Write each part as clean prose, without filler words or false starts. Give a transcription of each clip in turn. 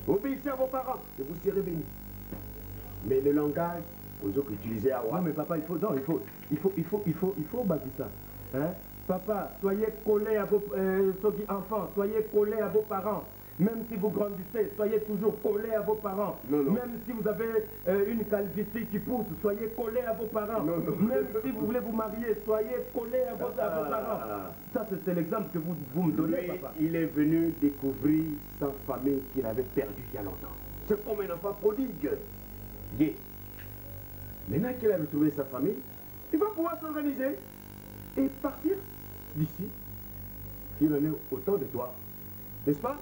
Obéissez à vos parents et vous serez bénis. Mais le langage, vous autres utilisez à Non mais papa, il faut bâtir ça. Hein? Papa, soyez collés à vos enfants, soyez collés à vos parents. Même si vous grandissez, soyez toujours collés à vos parents. Non, non. Même si vous avez une calvitie qui pousse, soyez collés à vos parents. Non, non. Même si vous voulez vous marier, soyez collés à vos parents. Ça, c'est l'exemple que vous me donnez, papa. Il est venu découvrir sa famille qu'il avait perdue il y a longtemps. C'est comme un enfant prodigue. Yeah. Maintenant qu'il a retrouvé sa famille, il va pouvoir s'organiser et partir d'ici. Il en est autant de toi. N'est-ce pas?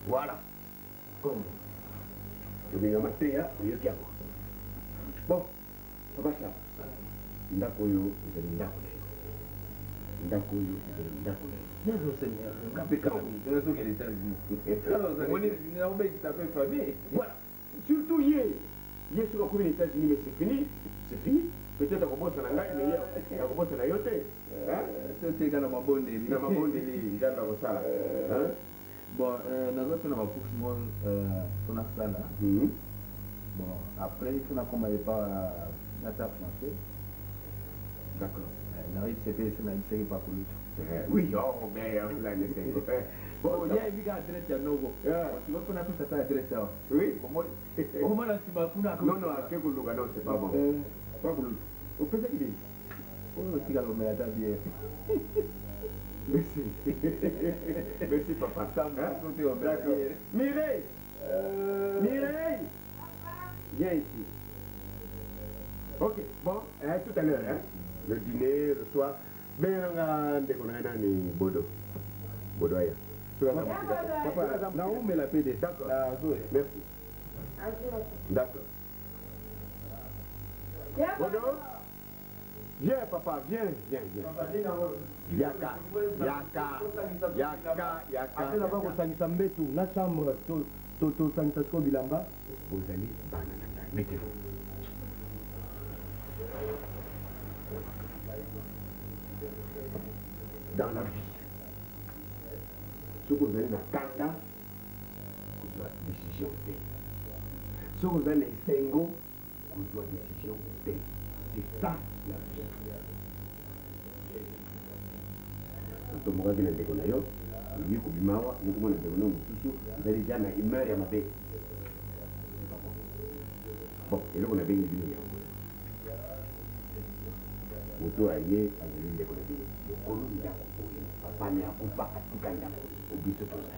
Voilà. Comme. Bon, papa ça. Ndakoyo, Non, Seigneur. Voilà. Surtout hier. Hier sur la commune des États-Unis, mais c'est fini. C'est fini. Peut-être qu'on bosse à la mais on bosse à la yote. C'est dans ma bonne délire. Dans ma bonne délire, dans la salle. Bon, nous avons fait un accouchement pour la salle. Bon, après, il faut qu'on n'aille pas la table française. D'accord. N'arrive c'était une série pas pour lui. Oui, oh, mais on l'a laissé. Bon, il y a une adresse à Nogo. Tu veux qu'on a tout ça adresse là? Oui. Au moins, là, tu vas foutre. Non, non, à quel non, c'est pas bon. Pas pour lui. Au fait, il est. Oh, tu vas me la table bien. Merci. Merci, papa. D'accord. Mireille! Mireille! Viens ici. Ok, bon, tout à l'heure, hein? Le dîner, le soir. Ben, on a des Bodo. Bodoya. Papa, là où met la PD? D'accord. Merci. D'accord. Bodo? Viens, papa, viens. Yaka. Après avoir resangisa mbetu, la chambre, to sangisa ko bilamba. Vous allez, mettez-vous. Dans la vie, ce que vous avez dans le Kanda, vous avez décision T. Ce que vous avez dans le Sengo, vous avez décision T. C'est ça la vie. Quand on regarde dans le Dégonayo, il y a des gens qui ont des gens qui déjà dans l'humeur et ma paix. Bon, et là on a bien vu. Moto aye azali ko nabi okolo ndako papa ne akufa katika ndako obiso toza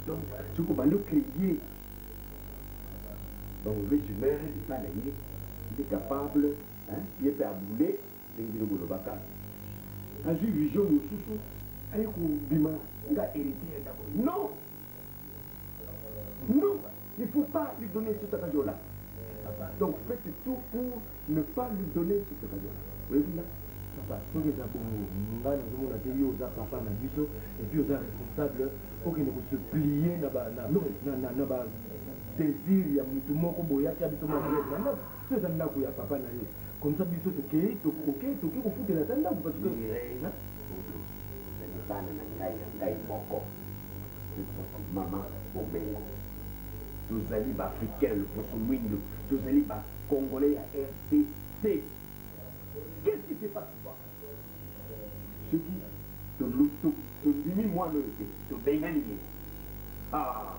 donc ce qu'on va nous créer donc le jumeur il pas il est capable hein il est abouler de dire le baka a vu vision mususu aye ko bima nga héritier ndako non il ne faut pas lui donner cette occasion là. Donc faites tout pour ne pas lui donner cette occasion-là. Vous voyez là? Papa, ce que j'ai papa et puis aux responsables, pour qu'il ne se plier dans désir, il y a tout le monde qui a dit tout le monde. C'est ça que papa n'a eu. Comme ça, il faut que vous foutez la tête parce que. Maman, tous les africains, le Kosovo, tous les Congolais à RDC. Qu'est-ce qui se passe là? Ce qui te limite moi le te dégagne. Ah,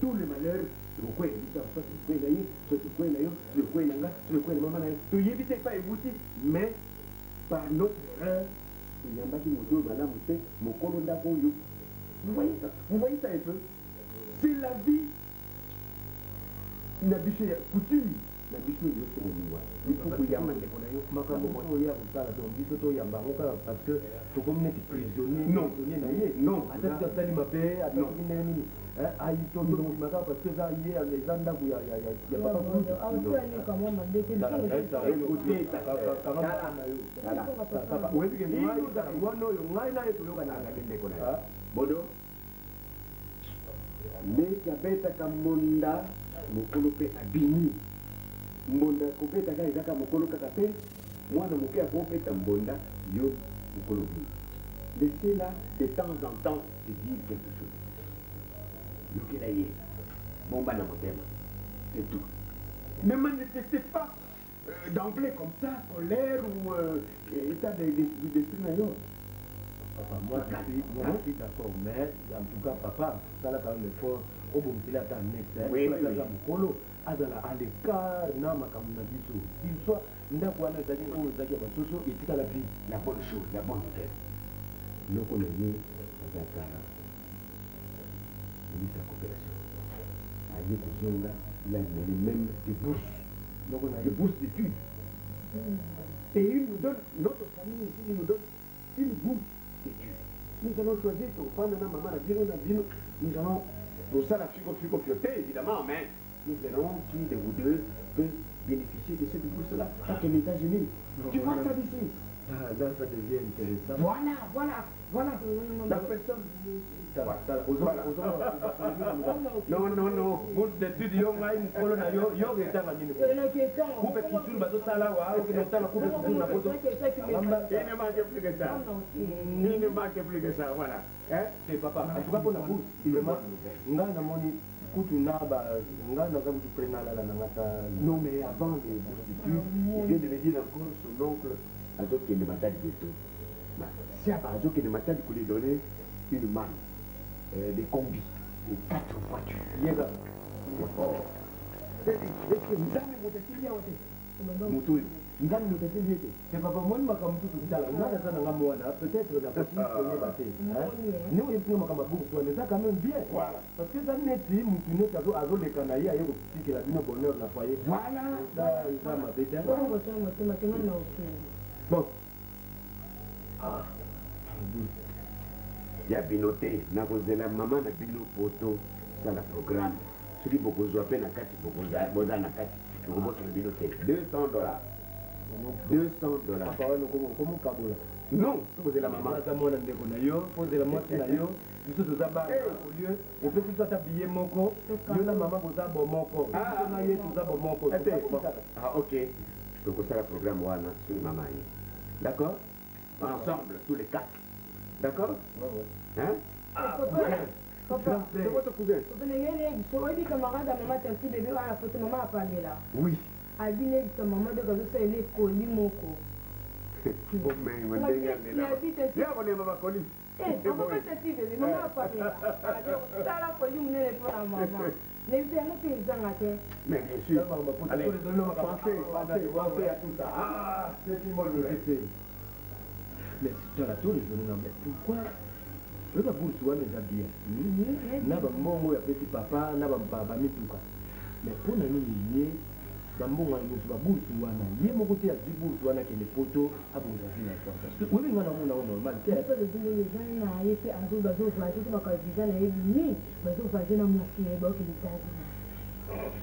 tous les malheurs, le coin, ça c'est le coin d'ailleurs, le coin là, le coin de maman. Tu y évites pas ébouti, mais par notre erreur, il y a un bâtiment de madame, mon colonel d'Akoyo. Vous voyez ça un peu? C'est la vie. La biche coutume. La biche est aussi au niveau. Il faut que y a un parce que tu comme n'es prisonnier. Non. Non. Attends, tu as sali ma paix. Attends, tu n'es ni. Ah, il tombe dans le matin parce que ça y est, les gens là où il y a pas beaucoup. Bodo. Les kabeta kamonda mokolo pe abini mbonda kopeta ka ezaka mokolo kaka pe mwana moke akopeta mbonda yo mokolo bini. Laissez là de temps en temps de dire quelque chose. yoki la ye bomba na motema c'est tout. Ne manifestez pas d'emblée comme ça colère ou état d'esprit nayo. Papa, moi je suis d'accord, mais en tout cas, papa, ça là quand même fort, au bon il a un next, oui, Mokolo, Azala à l'écart, Nama Kamunabiso, il soit, Ndakwana Zaki, ou Zaki Basoso, et tout à la vie. La bonne chose, la bonne nouvelle. Nous connaissons Zaka, ministre de la coopération. Aïe Kuzonga, il a même des bourses. Donc on a des bourses d'études. Et il nous donne, notre famille ici, il nous donne une bourse d'études. Nous allons choisir pour prendre un maman, nous allons, pour ça la figo fioté évidemment, mais nous verrons qui de vous deux peut bénéficier de cette bourse-là. Pas que les États-Unis. Tu vois ça d'ici. Là, ça devient intéressant. Voilà. La personne. Non. Bourse d'études, yo ngai mukolo na yo ketanga nini? Coupe couture bazo sala wa au que tala coupe couture na poto. Il ne manque plus que ça. Il ne manque plus que ça, voilà. Hein? C'est papa. En tout cas pour la bourse, il me manque. Ngai na moni kutu na ba ngai na kamu prena la ngata. Non mais avant les bourses d'études, il vient de me dire encore son oncle Azok qui ne m'a pas dit tout. Si Azok qui ne m'a pas dit qu'on lui donnait une manne, des combis, et 4 voitures. Yega. C'est papa moi makamu tout ça là. Nada sana ngamwana peut-être la petite connaît baté. Nous il faut makamu bourse mais ça quand même bien. Voilà. Parce que ça n'est pas mutu ne tazo azo le kanaï ayo que la bino bonheur na foyer. Voilà. Ça ma bête. Bon. Ah. Il y a binoté, na kozela maman na bino poto ça la programme. Ce qui beaucoup zo peine na kati beaucoup boza na kati. Ko boto na binoté $200. $200. Papa wana comment kabola. Non, kozela maman. Ça mona ndeko na yo, posela mwasi na yo. Biso tozaba au lieu on peut tout habiller moko. Yo na maman boza bo moko. Ah, na ye toza bo moko. Ah OK. Donc ça le programme wana sur maman. D'accord? Ensemble tous les 4. D'accord? Ouais. Hein? Ah, Papa, c'est votre cousin. Oui camarade à maman t'as un petit bébé à la photo maman a parlé là. Oui. A dit que maman de gazo c'est les colis moko. Bon mais on dégaine là. Viens on est maman colis. Eh, on va pas te bébé maman a parlé là. Ça la colis on est pour la maman. Mais bien nous fait ça là. Mais bien sûr. Allez, pensez à tout ça. Ah, c'est une bonne nouvelle. Mais tu as tous les jours, mais pourquoi? Je vais vous soigner les habits. N'a pas mon petit papa, n'a pas mituka. Mais pour nous lier, bambongo nous va bourse wana. Yé mon côté à du bourse wana qui les photos à vous avez la fois. Parce que oui, on a normal. C'est pas le jour les gens na yé fait un jour bazo va tout ma visa na yé ni bazo va na mwasi na ba ki litazi.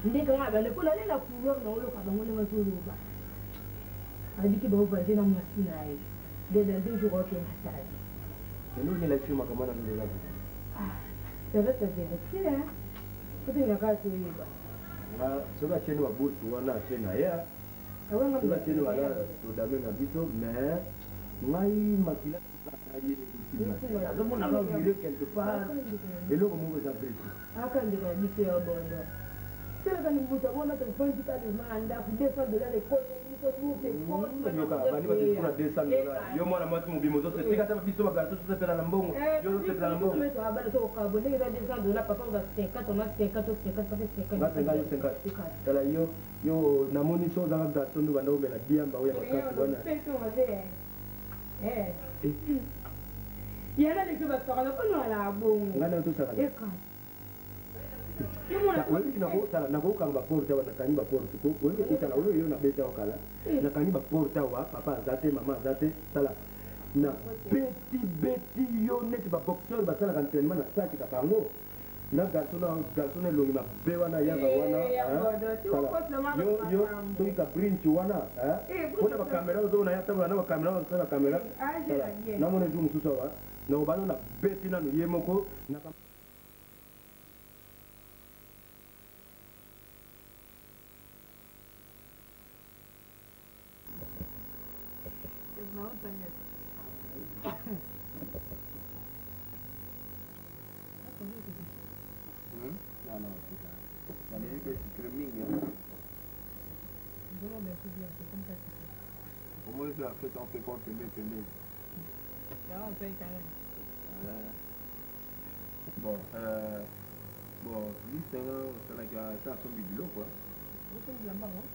Ndeka ngaba le kula lela pouvoir na lo ka bango na bazo lo ba. Adi ki ba va na mwasi na yé. Dès 2 jours que massage. Et nous les laissons comment on nous l'a. Ah, ça va te vérifier hein. Peut-être qu'il y a pas de libre. Ah, ça va chez nous à bourse wana chez na ya. Ah ouais, ça va chez nous là to dame na biso mais ngai makila na yé aussi. Ça on a oublié quelque part. Et là on nous a pris. Ah quand il va dire au bon. C'est quand il vous a on a fait un petit peu de mandat pour $200 les codes. Yo mwana mwasi mobimo zote tika ta biso bagato tout pela na mbongo yo zote pela na mbongo mais to abala to ka bonne que $200 papa on va 50 on a 50 tala yo namoni so za ngata tondo banda o mena biamba oya makati wana yana le kuba sala ko no ala bongo ngana to sala na ko kanga porta wana kaniba porta ko wewe itala wewe yo na beta okala na kaniba porta wa papa zate mama zate sala na beti yo net ba boxeur ba sala entraînement na saki kapango na garçon lo na be wana yanga wana yo to ka brinch wana kuna ba kamera zo na yata na ba kamera na kamera na mone zoom susawa na obano na beti na no yemoko na Non, non, c'est ça. La musique est screaming. Au moins, c'est la fête, on fait quoi, pemé. Là, on paye quand même. Bon, lui, c'est un zombie du lot, quoi. Vous sommes là-bas, non?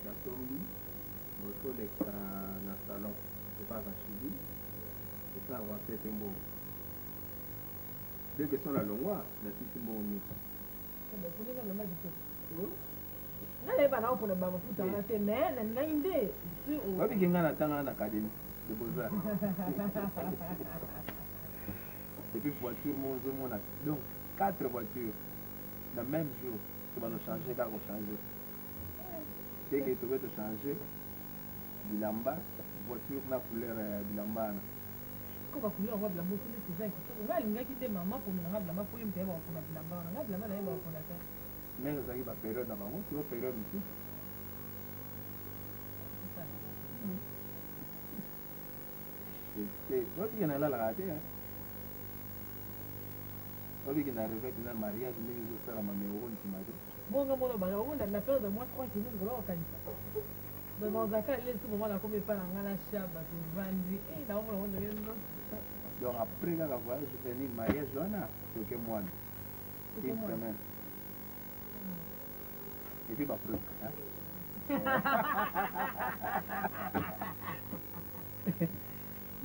C'est un zombie. Bon, il faut les dans le salon. C'est pas un chili. C'est pas avancer, c'est bon. Dès que sont la longue, la suite, bon, nous. C'est bon, pour nous, on a mal du tout. Nale bana pour le baba puta na te mais na inde wapi kinga na tanga na académie de Beaux-Arts. Et puis voiture mon donc 4 voitures le même jour tu vas nous changer quand on changer dès que tu veux te changer bilamba voiture na couleur bilamba na ko ba couleur wa bilamba ko ni c'est ça ko ngali ngaki te maman pour na bilamba pour yem te ba ko na bilamba na bilamba na ba ko na ta mais nous avons une période dans bango tu veux période aussi c'est wapi kana la raté hein wapi kana arrivé kana mariage ndenge zo sala mameo ni timado bonga mono ba on a peur de moi 3 kg de l'eau kanisa dans mon zakar les ce moment là comme pas na ngala shaba to vandi na on on de donc après quand la voyage ni mariage wana c'est que moi une semaine et puis bah plus hein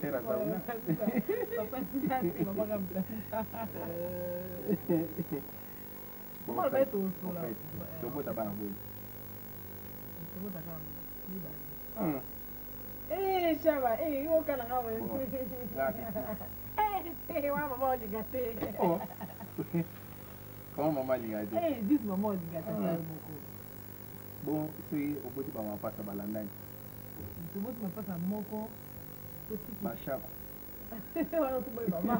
era sauna papa c'est maman comme ça bon on va être au sol là donc tu pas na boule tu vas ta cam eh shaba yo kana ngawe wa maman ligate oh comment maman ligate dis maman ligate beaucoup bon tu au bout de maman passe balanda tu veux me passer moko machako wala tu boy mama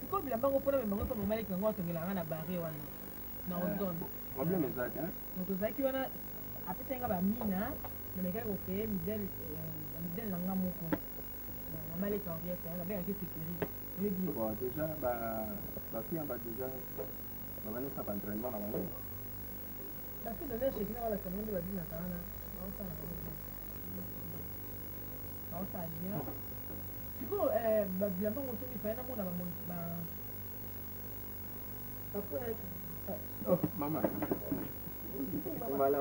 ko bilamba ko pona memanga ko mama likango atongela na barre wana na ozone problème exact hein donc ozaki wana apetenga ba mina na meka ko créer modèle na nga moko mama likango yete na benga ki sécurité bon déjà ba fille ba déjà ba bana sa entraînement na bango parce que donner chez kina wala kamende ba dina kana na osa na osa bien siko ba bilamba ko to mi fa na mona ba oh maman voilà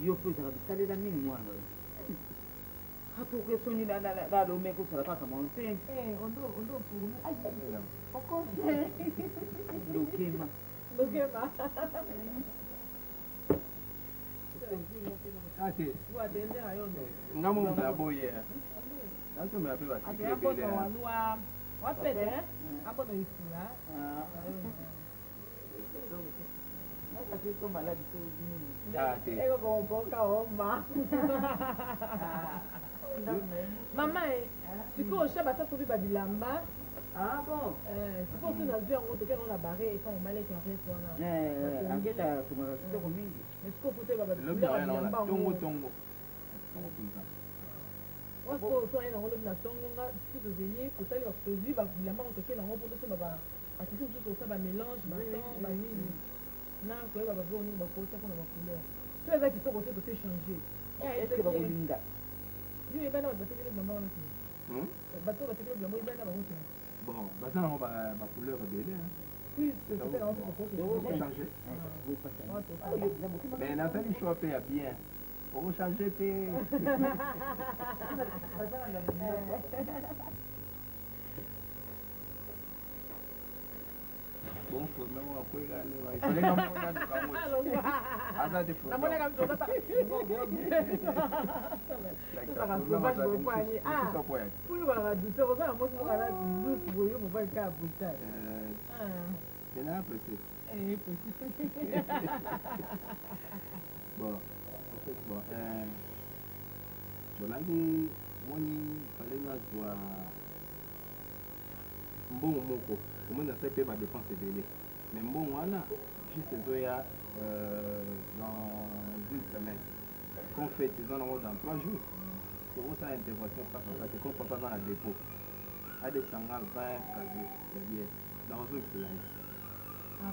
yo pe za bisalela mingi mwana hapo kwesoni la lo meko sala kaka monte ondo pour ai oko dokema ate wa dende hayondo ngamo na boye naso me apela ate hapo ndo wanua wapete hapo ndo isura kasi to maladi to nini ate ego ko boka oma mama siko shaba sa sobi ba bilamba ah bon siko tu na zia ngo to ke na barre et pas malé qui en fait wana angeta tumara to mingi mais siko puto ba le bien là tongo tongo pinza wasko so ina ngo na tongo nga tout de venir to tali ba to zi ba bilamba ngo to ke na ngo poto ba atiki tout to ça ba mélange ba ton ba nini na ko ba ba boni ba ko ta na ba couleur tu es qui to ko to changer est-ce que ba kolinga yo e bana ba te ke bilamba wana ba to ba te ke bilamba e bana ba ngo bon bata na ba couleur belé hein oui c'est ça on peut changer mais Nathalie choix fait bien on changer pe bon formellement quoi gane wa ifale kama mwana tukamwe hata te na mwana kama mtoto like ça problème ça ni ah pour la douceur ça moi je la douce pour yo mon pas ka putain c'est là après bon en fait bon bon là moni fallait nous voir mbongo moko omona ça pe ba dépense belé mais mbongo wana juste zoya dans une semaine qu'on fait disons dans 3 jours tokosala intervention kaka kate ko papa aza na dépôt adesanga 20 casier ya bien nakozongisa ye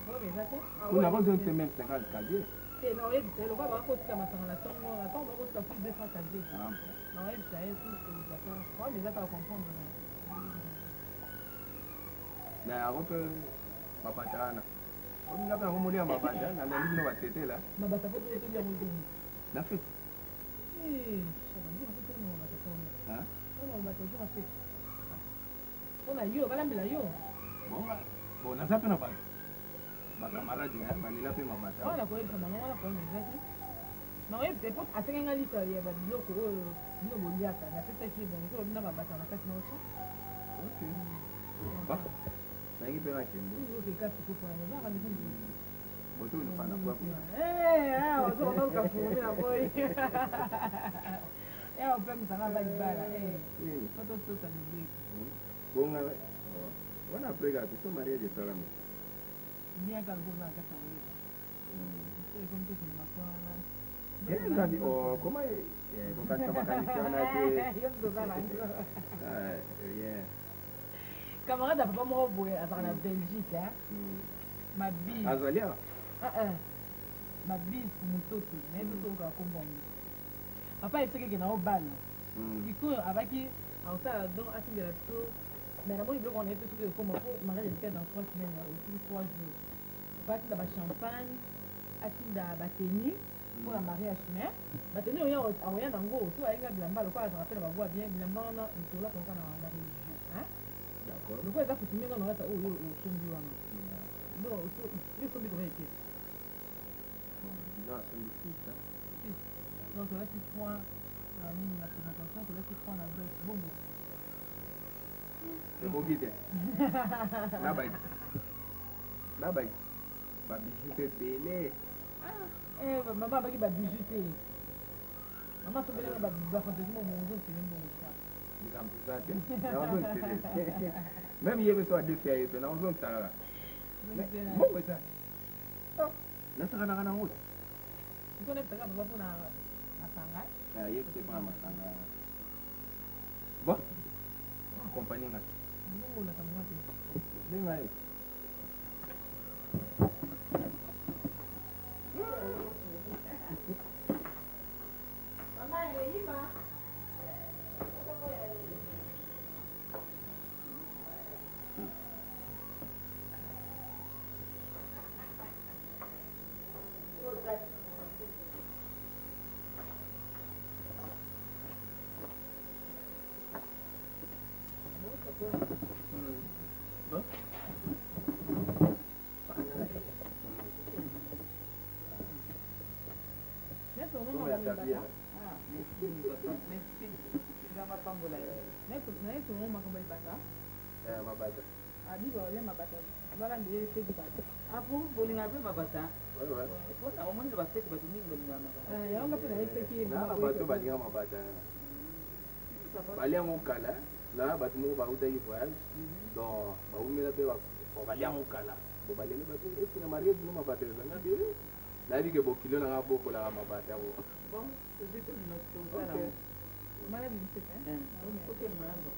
problème eza te kuna kozongisa même 50 casier te naoyebisa ye lokola bakotika masanga na ntongo na ntongo bakotika plus 200 casier naoyebisa ye kozaka problème eza kaka comprendre na yango mpe mabata wana ominga mpe yango moli ya mabata nalandi bino batetela mabata po toyebi yango ezongi na fete mpona yo balambela yo bonga bon naza mpe na bato bakamaradi na balela mpe mabata wana koyebisa mama wana koyeba ezaki naoyebisa po asengenga lika ya babiloko oyo bino boliaka napesaki ye bongo obina mabata na kati na oso nayengi mpe nakende okekasi kopona ezaka mizii boto nefana kwa ozokonaluka fumi na boyi ewa opemisanga aza libala tototota mibeki bonga wana apres kaka biso mariage esalami bien kaka koza na kati ya oyeba ekomi tokende makwana nzambi koma kokanisa makanisi wana te camarade ya papa moko boye azaka na belgique mabis azali awa mabis mototo nayebi toyoka kombongo papa esekeke na obala sikoyo abaki aosala don asingela biso mais namoni biloko wana yepe soki ekoma po mariage etika dans 3 semaines esili 3 jours po atinda bachampagne atinda batenu mpona mariage mais batenu oyo aoya nango so ayenga bilamba lokola azaka mpe na bavoi bien bilamba wana likolo akonga na religion lokola eza coutume nga naota oyo osombi wana donc yo sombi combien ete donc tolati 3 na nini na présentation tolati 3 na dos bongo emoki te nabaki babiju mpe ebele mama abaki babiju te mama tobelenga bafantasi mo mozosele mbongo sa likampusa te naozongisele même ye beso adefi ya ye mpe naozongisa kaka mbongo eza nasakanaka nango te sikona epesaka baba mpona masanga ye te mpona masanga bon accompagner nga mbongo olakamwa te benga ye naye tomo makambo libata mabata abiba olia mabata balambi ye feki bata apo bolinga mpe mabata mpona omonile bafeti bato mingi bolinga mabata yango mpe naye feki bato balinga mabata baliango kala na bato moko bautaki voyage donc baumela mpe baliango kala bo balenge bato esina marie bino mabata ezanga de nayebi ke bokilo nanga bokolaka mabata yango bon tozwi te minotosala malabi bisete okende malamu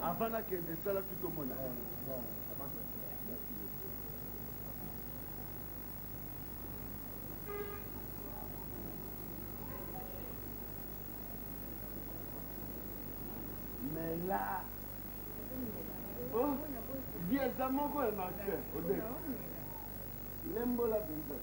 Avant nakende esala tu tomona mais là oh bieza moko ya marke ode lembola benza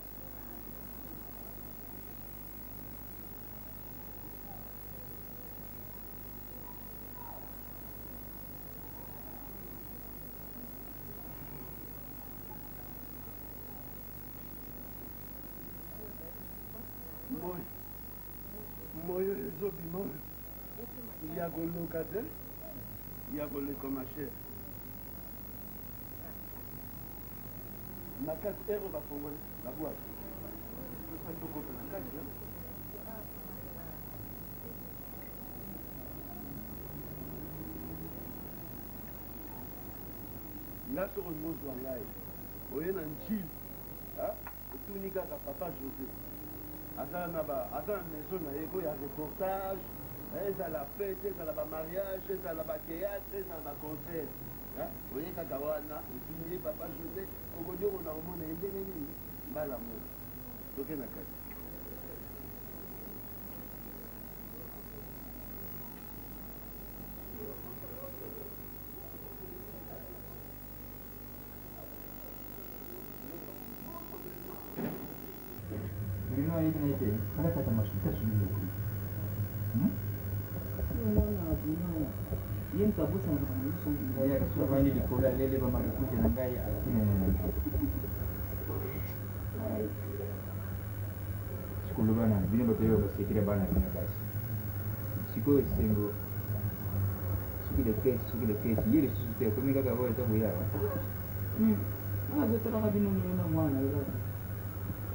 moyo ezobima ya koluka te ya koleka mashere na kati ero bafongoli babwaki tokota na kati nga soko nyonso ya ngai oye na njili otuni kaka papa josé aza na maison na ye koya reportage ezala fete ezala bamariage ezala batéâtre ezala baconcert oye kaka wana otuni ye papa josé okodi okona omona ye ndenge nini mbala moko toke na kati Sekulubana bino bapeyo basekira bana bina basi siko esengo suki de kesi yele susu te komi kaka oyo eza koyawa azotalaka bino na mwana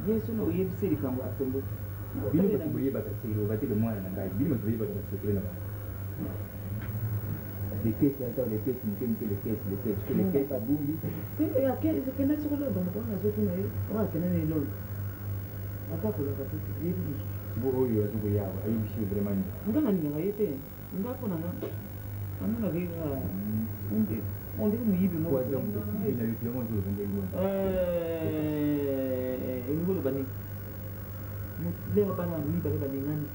yesu no oyebisa likambo atombo bino bato boyebaka sekire bateke mwana na ngai bino bato boyebaka basekire na bana lekesi ata lekesi mike lekesi lekesi abungi akenda sikola bana bana azotuna ye wakenda na elolo akakolaka te yebi sibo oyo azokoyawa ayebisi vraiment nganga ningaka ye te ngapona nga amonaka ye ondeke moyibi elingo loba nini lelo bana mibale balingani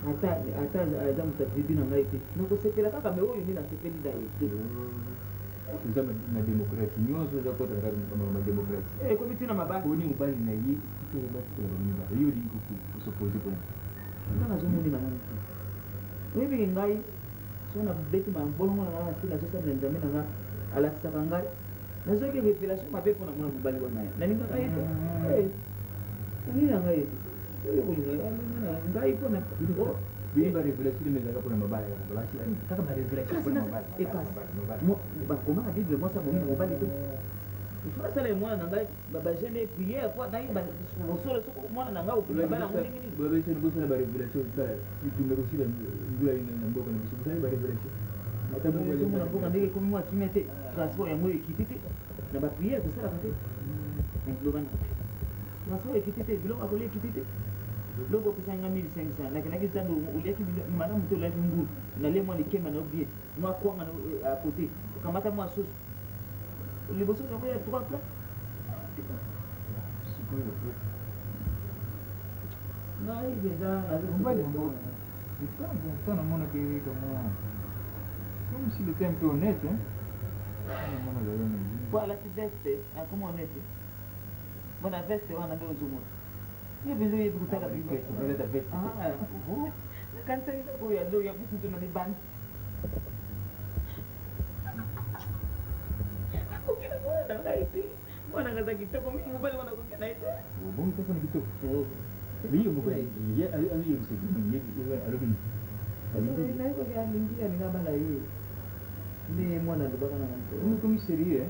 ata aza moto atribu na ngai te nakosepela kaka me oyo nde nasepeli na ye te eza na démocratie nyonso eza kotaka démocratie ekomi ntina mabali oni mobali na ye toyeba tokola mibale yo olingi kosopose mpona nga nazomoni na ngai te oyebiki ngai so na beti mabolongo na ngai nasi nazosalela nzambe na nga alakisaka ngai nazoki révélation mabe mpona mwana mobali wana ye nalingaka ye te nini na ngai te oyo kolinga ngai mpona bini barévélation ezalaka mpona mobali kaka barévélation bakoma na bible mwasa momi na mobali te ifo nasala mwana na ngai bagene priere po nayi mosolo soko mwana na ngai okobala yango ndenge nini bosala barévélation tumbe kosila ngula na mboka na biso bosali barévélation omona mboka ndenge ekomi mwa kimia te transport yango ekiti te na bapriere kosalaka te lobana transport ekiti te biloko akolia ekiti te loko opesanga 1500 nakendaki nzambe oliaki malamu te oliaki ngulu nalie mwa likemba na obie mwa kwanga na kote okamata mwa soso liboso yango ya 3 plat ngai deja nazomonaki kamwa comme s'il était un peu honnête, hein. Voilà, tu veste. Comment on est? Bon, la veste, on a deux jours. Il y a besoin de goûter la veste. Ah, quand ça y est, il y a beaucoup de bandes. Wana kata kita kami mobile wana ko kana ite. Bom itu pun gitu. Biyo mobile. Iya, ayo bisa. Iya, alubin. Na ko ya lingi ya nga bala yi. Ni mwana ndo baka na mko. Ini komisari ya.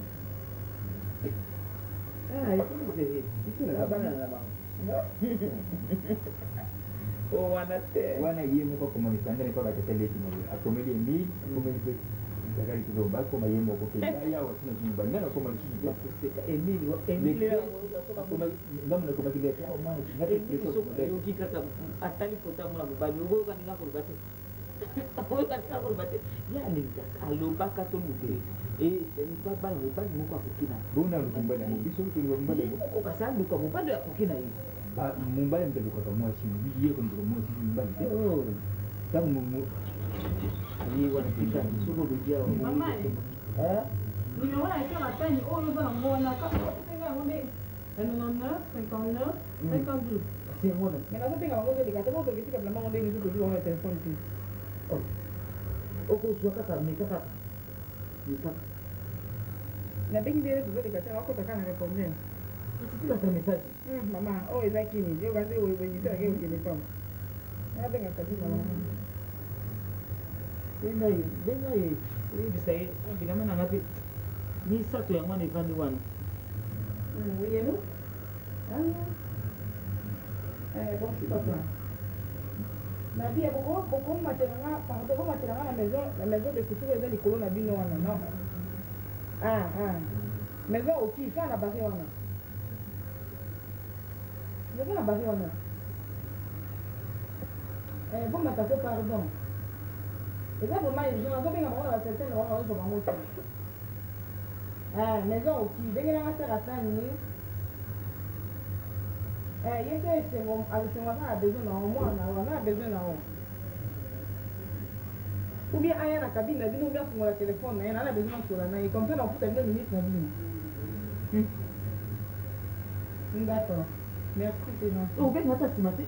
Itu seri. Itu na bana na bang. Oh wana te. Wana yeye mko komunikanda ni kwa katele kimo. Akomeli mi, akomeli gari kidogo kwa mayemo kwa kaya watu na jumba ngana kwa mali sisi kuseka Emili ngamu na kwa kile kwa mwana ngati kiso yoki kaka atali kota mwana mbali ugo kan ngako rubate ugo kan ngako rubate yani alobaka to muke ni baba ni baba ni kwa kukina bona lukumbana ni biso to ni mbale ko kasandu kwa mbale ya kukina hii ba mumbale mtendo kwa mwa simu biye kwa mwa simu mbale kama mumu ni wanapika suko dujia mama nimeona ikiwa matani oyo bana mbona kama kutenga ngombe 99 59 52 si ngona ngena kutenga ngombe nikataka ukifika bila ngombe ni zuko kwa telefoni tu oko suaka kaka na bengi ndio zuko nikataka wako takana responder kila ta message mama oh ezakini ndio kazi wewe wenyewe yake ukinifahamu na benga kabisa mama Denga ye bisa ye bila mana ngapi ni satu yang mana evani wana yenu bon si papa na bia boko materanga pardon boko materanga la maison de couture eza likolo na bino wana non maison oki kana base wana maison na base wana bon matako pardon. Et ça, vraiment, les gens, ils ont la certaine maison qui vient à faire à 5 minutes. Il y a besoin ou bien, il y a la cabine, il y a le téléphone, il y a besoin de la comme ça, on peut 2 minutes. D'accord. Merci, c'est gentil.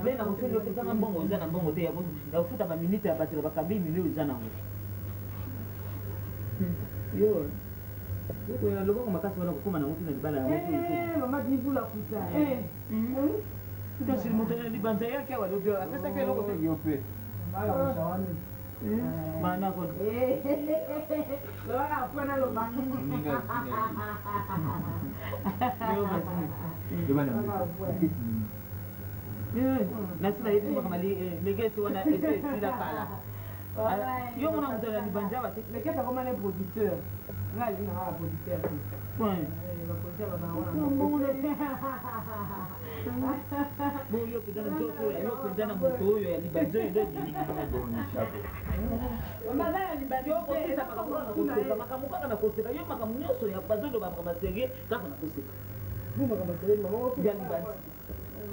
Vena kufunga kusanga mbongo uzana mbongo te yabo ya ufuta ba minute ya batira bakabi milioni uzana ngo yo ya lobo kwa makasi wana kukoma na mtu na libala ya mtu mama jibula kuta ndio si mtu ni banza yake wale ndio pesa kwa lobo yope bala mshawani maana kwa lo afana lo baki yo basi gimana na sasa hivi kama legesi wana sida kala yo mwana mtana ni banja bati leketa kama ni producteur ngali na producteur tu la producteur bana wana bo yo kidana mtoto yo kidana mtoto yo ya libanjo ndio jini mama ni banjo yo kisa makamuka kana koseka yo makamunyoso ya bazondo ba kama sege kaka na koseka buma kama sege mama wo ya libanjo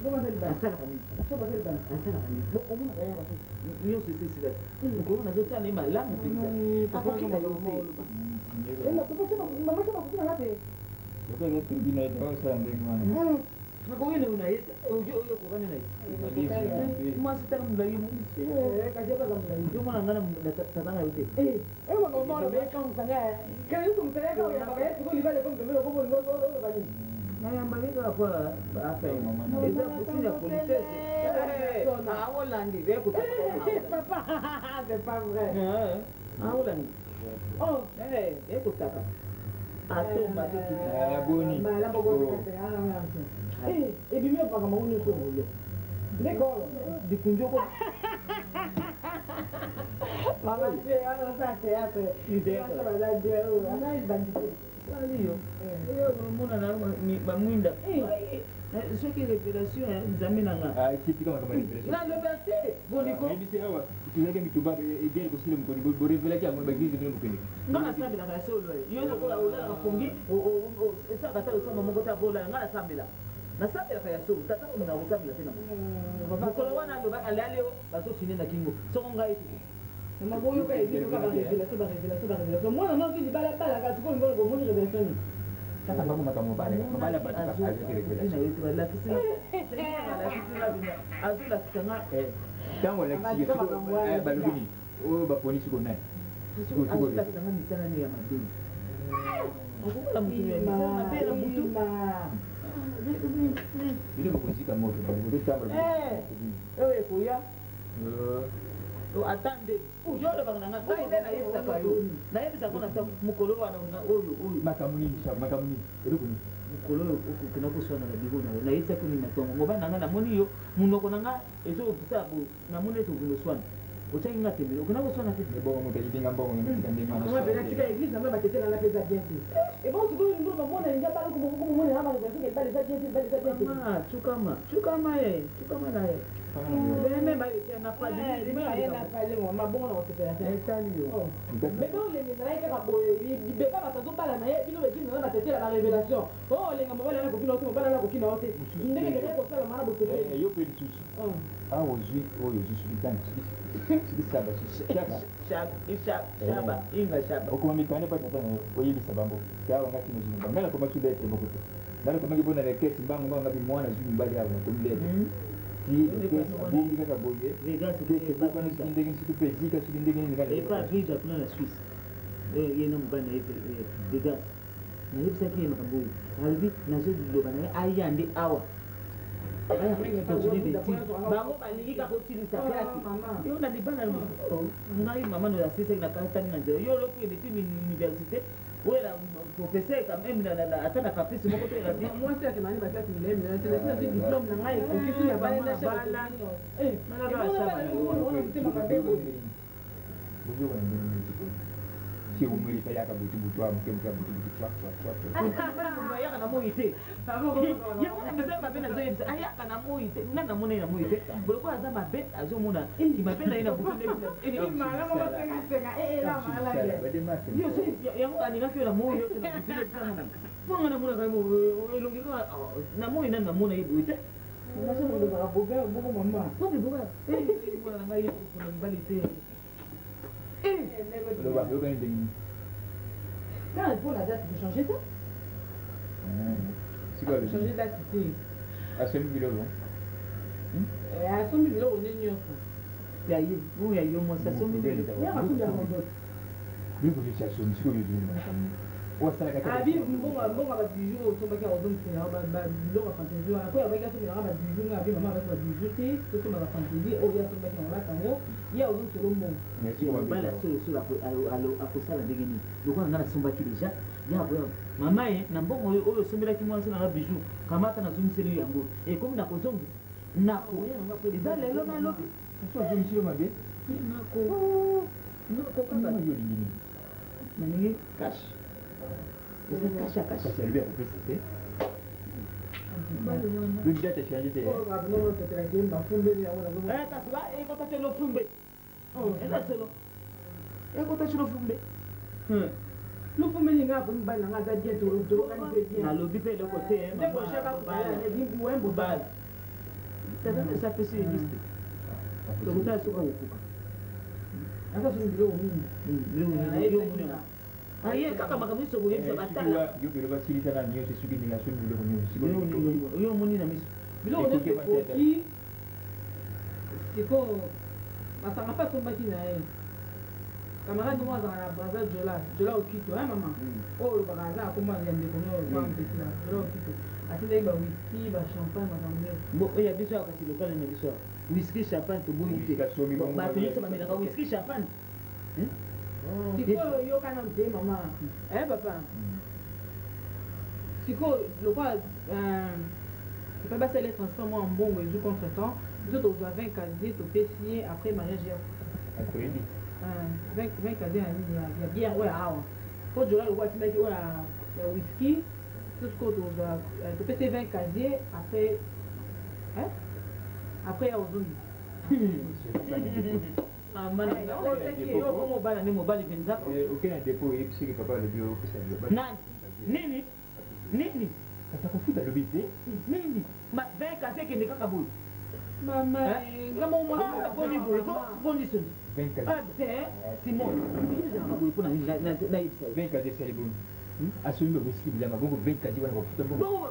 buma sege asala kabisa so ba sege asala kabisa bo omuna kaya basi nyoso sisi ko na zote ni malamu pizza hapo kila yote mama sema kuna ngapi Bukan itu bina itu saya ambil mana. Aku ini unai, ujo ko kan unai. Masih tanam lagi mungkin. Kaje ka gamla. Yo mana ngana tatanga yote. Mama mama be kan sanga. Kan yuko mtaka ya baba yetu ko libale ko mtaka ko ngo bani. Na yambalika kwa hapa mama. Eza kusina polisi. Holandi be kutaka. Papa, c'est pas vrai. Holandi. Oh, kutaka. Atomba tu boni. Mala bogo ebimio paka mauni ko mulo. Ndeko dikunjo ko. Mama se ana sa se ape. Ide. Ana deo, ana bandite. Aliyo. Yo muna na ni bamwinda. Ce qui est révélation, Zaminanga. Ah, c'est comme révélation. La liberté. Boniko. Mais c'est quoi? Tu sais que tu vas bien aussi le mukoni. Bo révéler que amwe bagiri de mukoni. Ngana sambila ka solo. Yo no kola ola ka fungi. Esa ka talo sama mongo ta bola ngana sambila. Na sambila ka solo. Tata una usambila tena. Baba kola wana ndo ba alale bazo sinenda kingo. Songa itu. Maman boyo ka ebi ka ba révélation. Moi non vi bala ka tuko ngolo ko moni révélation. Kata bangu makamu bale. Mabala ba ta fa ke révélation. La kisina. La kisina bina. Azula kisanga Tango la kisi ba lubini. O ba poni siko nai. azula kisanga misana ni ya madini. Okukola mutu ya misana pe na mutu. Ile ko kuzika moto ba ko tamba. Ewe kuya. Attendez, ujole bangana ngai na yebisa kayo. Na yebisa kona ta mukolo wana oyo. Makamuni makamuni. Erukuni. Mukolo oku kina kuswana na bigona. Na yebisa kuni na tongo. Ngoba nanga na moni yo munoko nanga ezo bisabu na moni to buno swana. Otangi ngatembe. Okuna kuswana tete. Bongo muta yibinga mbongo ngitika ndima na. Moi bena tika église na ba tete na pesa bien. Et bon tu veux nous mona ninga ba ko mona haba ko tike ba bien. Mama, chukama na ye. Meme ba na pali. Na pali mo mabongo na kotepela te. Etalio. Mais non les na ka boye be ba tazo bala na ye bino be kina na tete la révélation. Oh lenga mobala na ko kina ote mobala na ko kina ote. Ndenge ke ko sala mana bo tete. Yo pe disusu. Ah ozui oyo zusu bidan. Sisi saba Shaba, inga shaba. Okuma mikane pa tata na oyibi sabambo. Yawa ngati no zimba. Mela ko masuda ete bokoto. Nalo ko magi bona le kesi mbango ngapi mwana zumi mbali yawo ko mlele. Ti kesi bungi kaka boye. Regarde ce Kesi que buka no sikindege nsiku zika sikindege ni ngale. et pas vivre dans la Suisse. Yena mbana regarde. Na yebisa ki makaboyi. Albi nazo dilobana ayande awa. Bango balingi kakotilisa plasi yo na libana ngai mama no asise na kantani na nzela yo loko depuis université wela professeur quand même ata na caprice moko to la vie moi c'est que nani ba classe milem na c'est la diplôme na ngai ko kitu na bana bala mana ba saba si umuri pa yaka butu butu amke mke butu butu chwa yaka na moite ya wana beza ba bena zoyebisa ayaka na moite nana mona na moite boloko aza mabe azomona ki mabe na ina butu ne mala mama senga la mala yo yango aninga kyo na moyo yo na butu sana ponga na mona kamo elongi na moyo na mona yibuite nasa mo ba boga bogo mama ko bi boga mona na ngai ko na balite le va yo gagne ding là pour la date de changer ça c'est quoi le changer date c'est à 5 000 euros à 100 000 euros on est nyoka ya yi bu ya yo mo sa so mi de ya ma tu ya mo do lui ko ci aso mi ko yo ding o sa ka ah bi mbonga ba bijou to ba ka odon c'est là ba lo ba fantaisie ko ya ba ka so mi na ba bijou nga bi mama ba bijou te to ba fantaisie o ya to ba ka na kango ya odon c'est le monde bala solo akosala ndenge nini lokola nga nasombaki deja ya boya mama ye na mbongo oyo osombelaki mwasi nanga bijou kamata nazomiseli yango ekomi na kozongi nakoya nanga pe eza lelo nalobi azomisi yo mabe nakokaka yo lingini naningi kashe eza kashe ya kashe kasi alibi akopesa te donc date echange te kasi ba ekota te lofumbe eza solo ekota te lofumbe lofumbe ninga po mbali nanga za bien to organiser bien nalobi pe eloko te ndeko shaka kutala ne bimbu wembo bali eza pesi eliste tokotala soka kokuka asa so biloko mingi aye kaka makambo nyonso koyebisa batala yo pelo basilisa na nyonso soki ndenge asoni biloko nyonso yo omoni na miso biloko nyonso ekoki siko basanga mpe asombaki na ye camarade moko azalaka na braza jola okito mama oyo olobaka aza akomba ya ndeko noyoampetina jola okito atindaki bawiski bachampagne makambo nyonso oyo ya biso ayo kasi lokale na biso whisky champagne toboyi te bato nyonso bamelaka whisky champagne sikoyo yokana te mama papa sikoyo lokwa epa basala transport mwa mbongo ezwi contre temps biso tozwa 20 casier topesi ye après mariage ya 20 casier ya bière oyo awa po jola lokwa atindaki oyo ya whisky sikoyo tozwa topesi 20 casier après ya ozongi mobali nde mobali mpenza okena depo oyebisiki papa alobi opesa nini kata kofuta alobi te nini 20 kasi ekende kaka boye Maman, comment on m'a dit bon dit 24. Ah, c'est moi. Je 24 c'est bon. Assume whisky bilama bongo 24 wana kufuta bongo.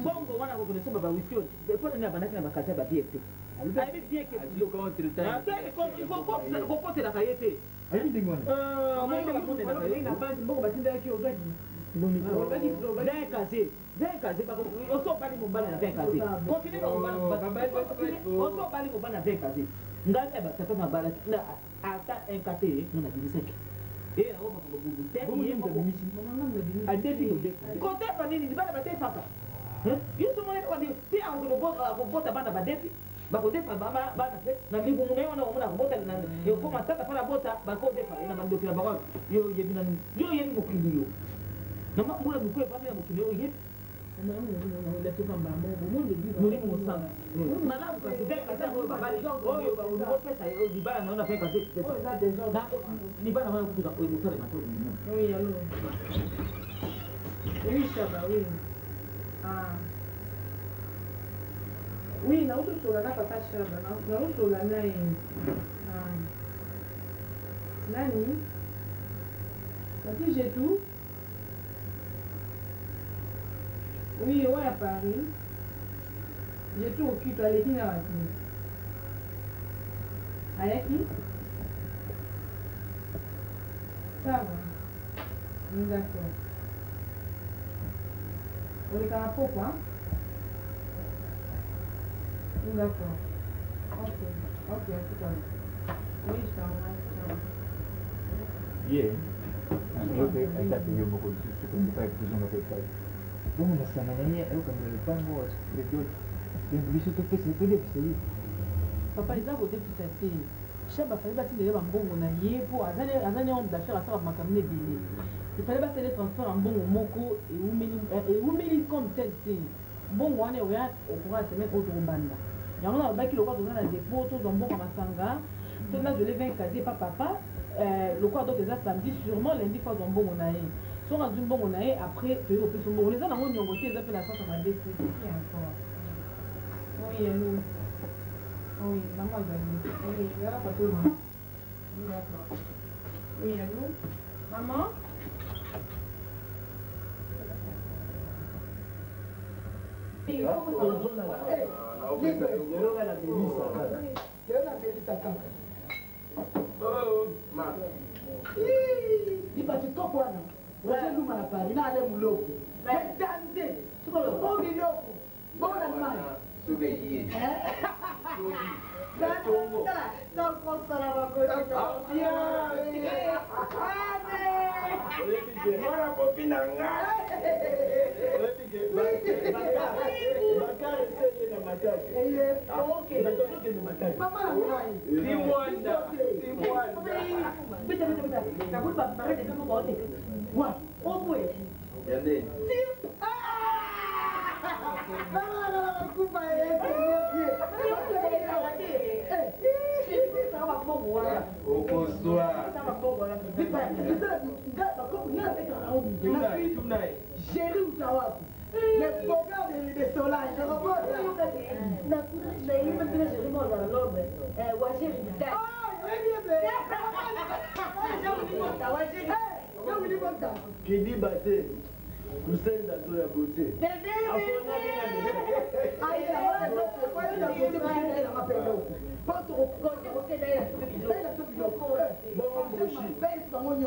Bongo wana kukonesha baba whisky. Depo na banaka na bakata ba piete. Aibi bien que le contre temps. Il faut côté la kayete. Aibi dingwana. Moi na monde na kayete na bandi bongo batinda yake ogadi. Boni. Bien casé. Bien casé ba on so bali mo bana na bien casé. Continue mo bana. On so bali mo bana bien casé. Ngaka ba tata na bala na ata un kate na 25. Eh, on va pas vous dire. Bon, il y a une mission. À défi de côté famille, il va la battre papa. Il se monnaie quoi dire. Si on veut botter bana ba défi, ba ko defa baba bana fait. Na libu mungai wana omuna ko botter na. Yo ko matata fala bota ba ko defa ina bando kila ba. Yo yebina yo yebi mukindi yo. Na mabula mukwe famille mukindi yo yebi. Nous oui, na uso la papa shaba, na uso la nani. Nani? Quand j'ai tout. Oui, ouais, à Paris. J'ai tout occupé à l'équipe à qui? Ça va. D'accord. On est à pourquoi? D'accord. Ok, tout à l'heure. Oui, je t'embrasse. Yeah. Ok, I thought you were going to come back to Bom, nessa manhã eu quando ele pambo as preto tem visto que fez tudo isso. Papa ils ont voté tout à fait. Chaba fallait bâtir des mbongo na yepo azani on d'affaires à ça makamine bili. Il fallait bâtir les transports en mbongo moko et umeli comme tel thing. Mbongo wana oya okura semaine auto banda. Yango na baki lokwa tozana na dépôt to mbongo masanga. To na je les 20 casier papa lokwa donc déjà samedi sûrement lundi fois mbongo na ye. Si on a du bon, on a après, tu es plus bon. Les gens ont côté, ils appellent la sorte à détruire. Oui, nous. Oui, maman va dire. Oui, il y a pas tout le monde. Oui, d'accord. Oui, allô? Maman? Você não manda para nada é louco. É dante. Bom de louco. Bom da mãe. Sube aí. Não consola uma coisa. Bora popina nga. Gérer ou savoir les bogards de Solange, je revois ça. Kidi bate kusenda zo ya bote.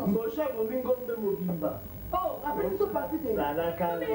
Mbosha momingo mbe mobimba. Oh, après tout parti de Salaka. Avec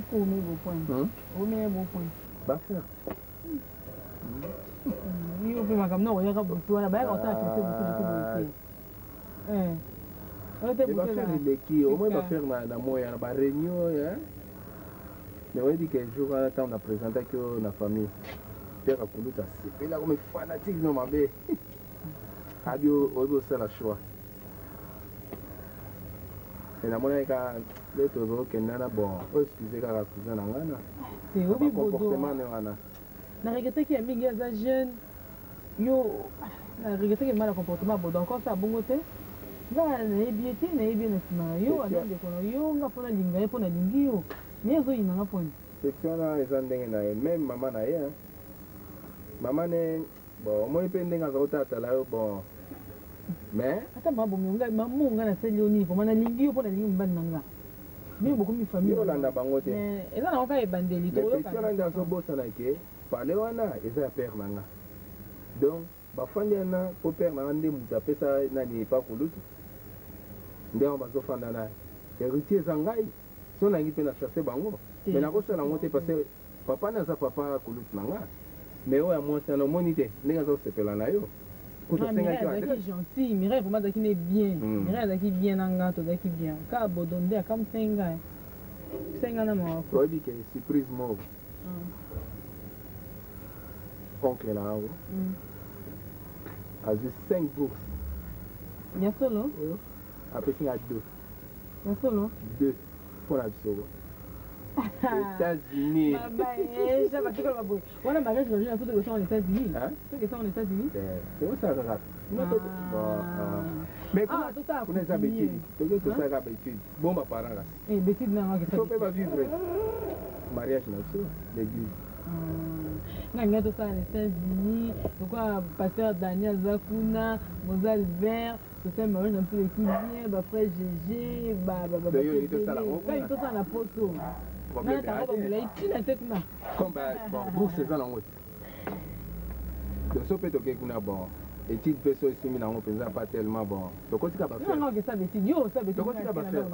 Pour mes beaux points. Pour mes beaux points. Bah, faire. Il faut ma caméra, il y a beaucoup de choses. Bah, on t'a acheté beaucoup de choses. Il va faire les qui, au moins il va faire la moya, la réunion, hein. Mais on dit qu'un jour, on a présenté que la famille. Père a coulu, c'est là comme fanatique, non, ma belle. Abi, on veut faire la choix. Et la moya, les autres qui n'ont bon, excusez la cousin, c'est au comportement, na regretté qu'il y a mis des jeunes. Yo, na regretté qu'il y a mal comportement, bon, encore ça, bon côté. Là, na bien, yo, à donc yo, on a fait la ligne, pour la ligne, yo. Mais zo il n'a pas. Section là, ils ont dengue même maman na hein. Maman ne, bon, moi il peut dengue à l'autre là, bon. Mais. Attends, maman, maman, on a la cellule au niveau, on a la ligne, pour la ligne, bananga. Mais beaucoup de familles. Yolanda bangote. Mais et là, on a bandeli. Mais section là, dans son boss là, que parler wana, ils ont peur nanga. Donc, bafandi na pour père na ande mutape ça na ni pas kulutu. Ndio bazo fanda na. Héritier zangai. So na ngi pe na chasser bango. Mais na kosa na ngote parce que papa na za papa kulutu nanga. Mais oya moi c'est no monité. Ndenge zo sepela na yo. Kuto senga ki wa gentil, Mireille vraiment zaki ne bien. Mireille zaki bien nanga to zaki bien. Ka bodonde ka msenga. Senga na mo. Toi dit que surprise mort. Oncle là haut. A juste 5 bourses. Il y a solo? Après il y a 2. Il y a solo? 2 pour la solo. États-Unis. Ça va, tu vois, on a mariage aujourd'hui, il faut que ça aux États-Unis. Hein? Il faut que ça aux États-Unis. C'est quoi ça, rap? Mais comment tout ça? On est habitué. Tout ça habitué. Bon, ma parent là. Eh, Bétide, non, il faut pas vivre. Mariage, là, l'église. Nanga tout ça aux États-Unis, pourquoi pasteur Daniel Zakuna, Mozal Vert, tout ça mariage dans tous les qui bien, bah frère GG, bah il tout ça là. Il tout ça la photo. Problème comme bon, bourse c'est ça là haut. De ce peut que kuna bon. Et tu peux so ici na on pensa pas tellement bon. Donc quoi tu vas faire? Non, que ça veut dire yo, ça veut dire. Donc quoi tu vas faire?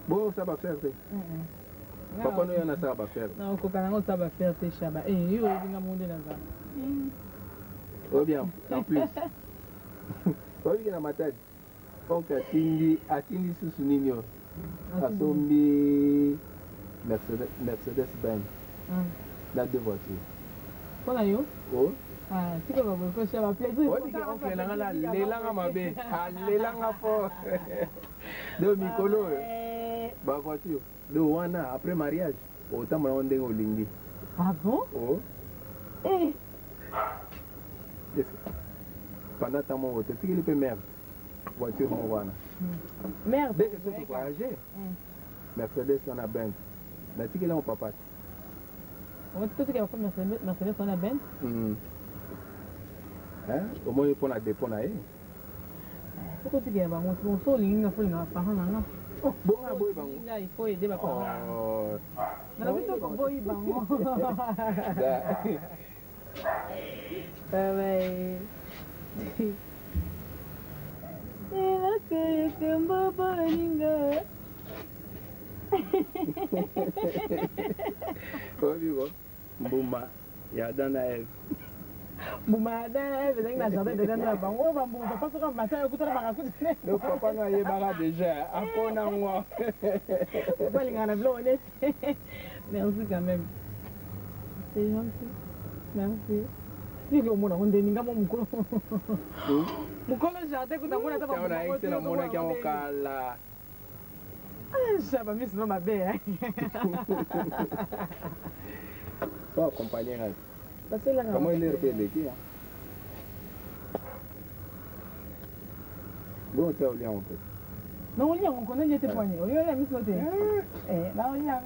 Bon, ça va faire. Papa nous y en a ça va faire. Non, kokana ça va faire c'est chaba. Eh yo dinga monde na ça. Oh bien, en plus. Oui, na matadi. Donc atindi susu ninyo. Asombi Mercedes Benz. La 2 voitures. Voilà yo. Oh. Ah, tu peux pas beaucoup ça va plaisir. On dit qu'on fait la lelanga mabe. Ah, lelanga fort. De Mikolo. Ba voiture. De wana après mariage. Autant on ndenge olingi. Ah bon? Oh. Eh. Pendant ta mon auto, tu peux merde. Voiture mon wana. Merde. Dès que tu voyager. Mercedes on a Benz. Mais tu que là on papa. On va tout ce qu'il va faire Mercedes on a Benz. Hein? Au moins il prend la dépôt là. Pourquoi tu dis bah on so linga faut linga parents là. Bon à boy bango. Là il faut aider ma parents. Oh. Na biso ko boy bango. Bye. Ela que tembo bolinga. Obigo. Mbuma ya dana Eve. Mbuma dana Eve ndenge na jardin de dana bango ba mbuma papa so matin écoute na bakakuti. Le papa na yebaka déjà apona moi. Pas linga na blo honnête. Merci quand même. C'est gentil. Merci. Ndio mwana honde ninga mo mukolo. Mukolo jardin kuta mwana taba mwana. Ona ite na mwana kya mokala. Ah, ba miss no mabe. Pas accompagner là. Parce que là comment il est repéré qui? Bon, ça on un peu. Non, on connaît les témoignages. On y a mis sauter. Eh, là on y a.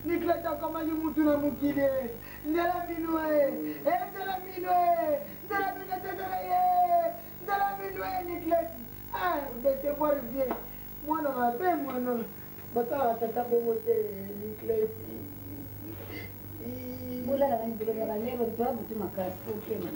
Nikleta kama ni mtu na mukide. Ndala minwe. Ndala minwe. Ndala minwe tendele. Ndala minwe nikleti. Ah, ndete voir bien. Mwana mabe mwana. Bata tata bomote nikleti. Mulala banibulala lero twabu tumakasi.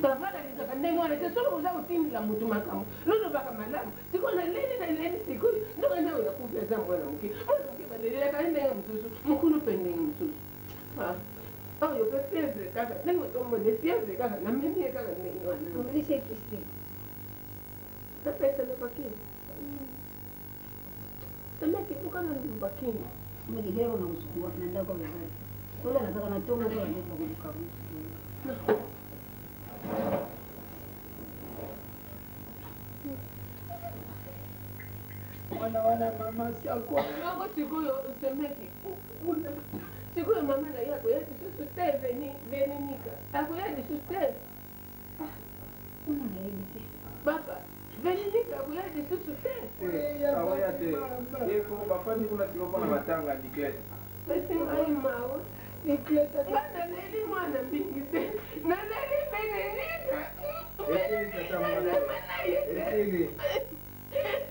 Tafadhali nisakandenge wale sio uza utindila mtu makamu. Lolo baka malamu. Siko na leni siku. Ndo ndio yakupia zangu na mke. Mke badilika kaenda mtusu. Mkulu pendenge mtusu. Ah, yo pe fievre kaka. Nengo tomo de fievre kaka. Na mimi kaka nengo wana. Kumlishe kisti. Pesa na bakini. Sema kitu kana ni bakini. Mimi leo na usukua na ndako vizuri. Ule nataka na toma leo ndio kukamu. Wana mama siako. Nango sikuyo semeki. Sikuyo mama na yako yati susu te venika. Ako yati susu te. Una hili. Baba, venika ako yati susu te. Awayate. Yefo bafani kuna siko na matanga diklete. Basi ai mawa. Nikleta. Bana neli mwana mingi te. Na neli venika. Esili tata mwasi.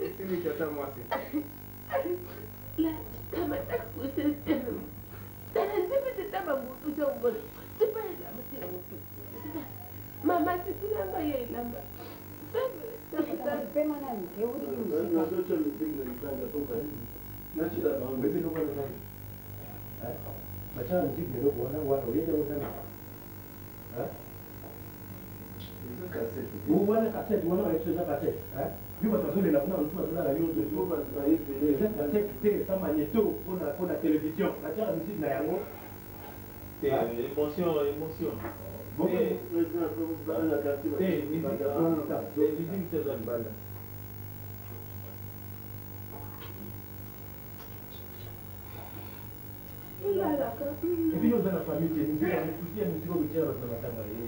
Esili tata mwasi. La, kama takusa tena. Tena zipi taba mbutuza ubona. Sipa ya mtira mtu. Mama sitila nga ye lamba. Pema na mke uli msika. Na social media ndio toka hivi. Na shida na mbele ndio kwa nani? Machana mziki ndio kuona watu wengi wanataka. Wana kaseti, wana wanacheza kaseti. Yuko tazule na kuna mtu anazula na yote tu kwa hivi. Sasa kaseti kama nyeto kuna television. Machana mziki na yango. Émotion. Bon, la carte. Et puis, nous avons la famille qui nous dit, nous disons que nous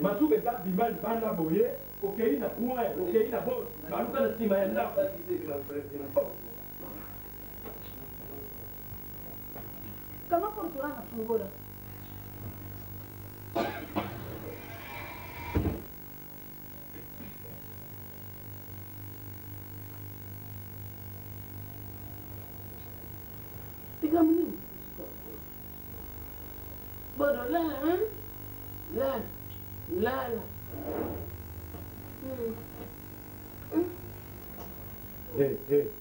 masuka eza bimali bana boye okei na coin okei na bo baluka na nsima ya ndako kama portura na fungola Pigamini. Bodo lala, hein? Lala. Lala.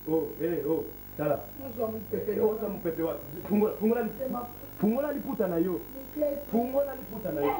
Oh, tala. Fungola liputa na yo. Fungola liputa na yo.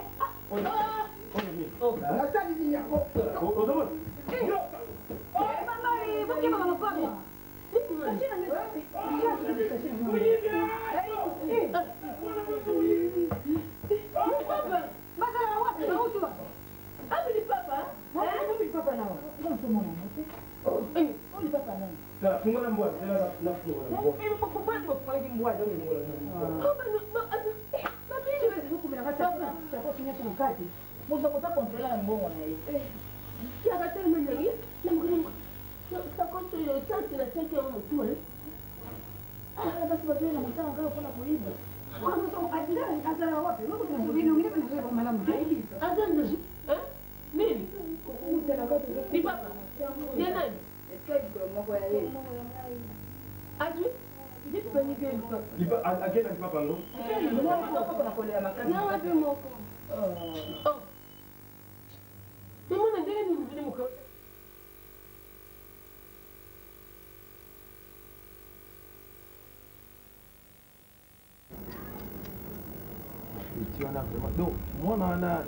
Donc, moi, on a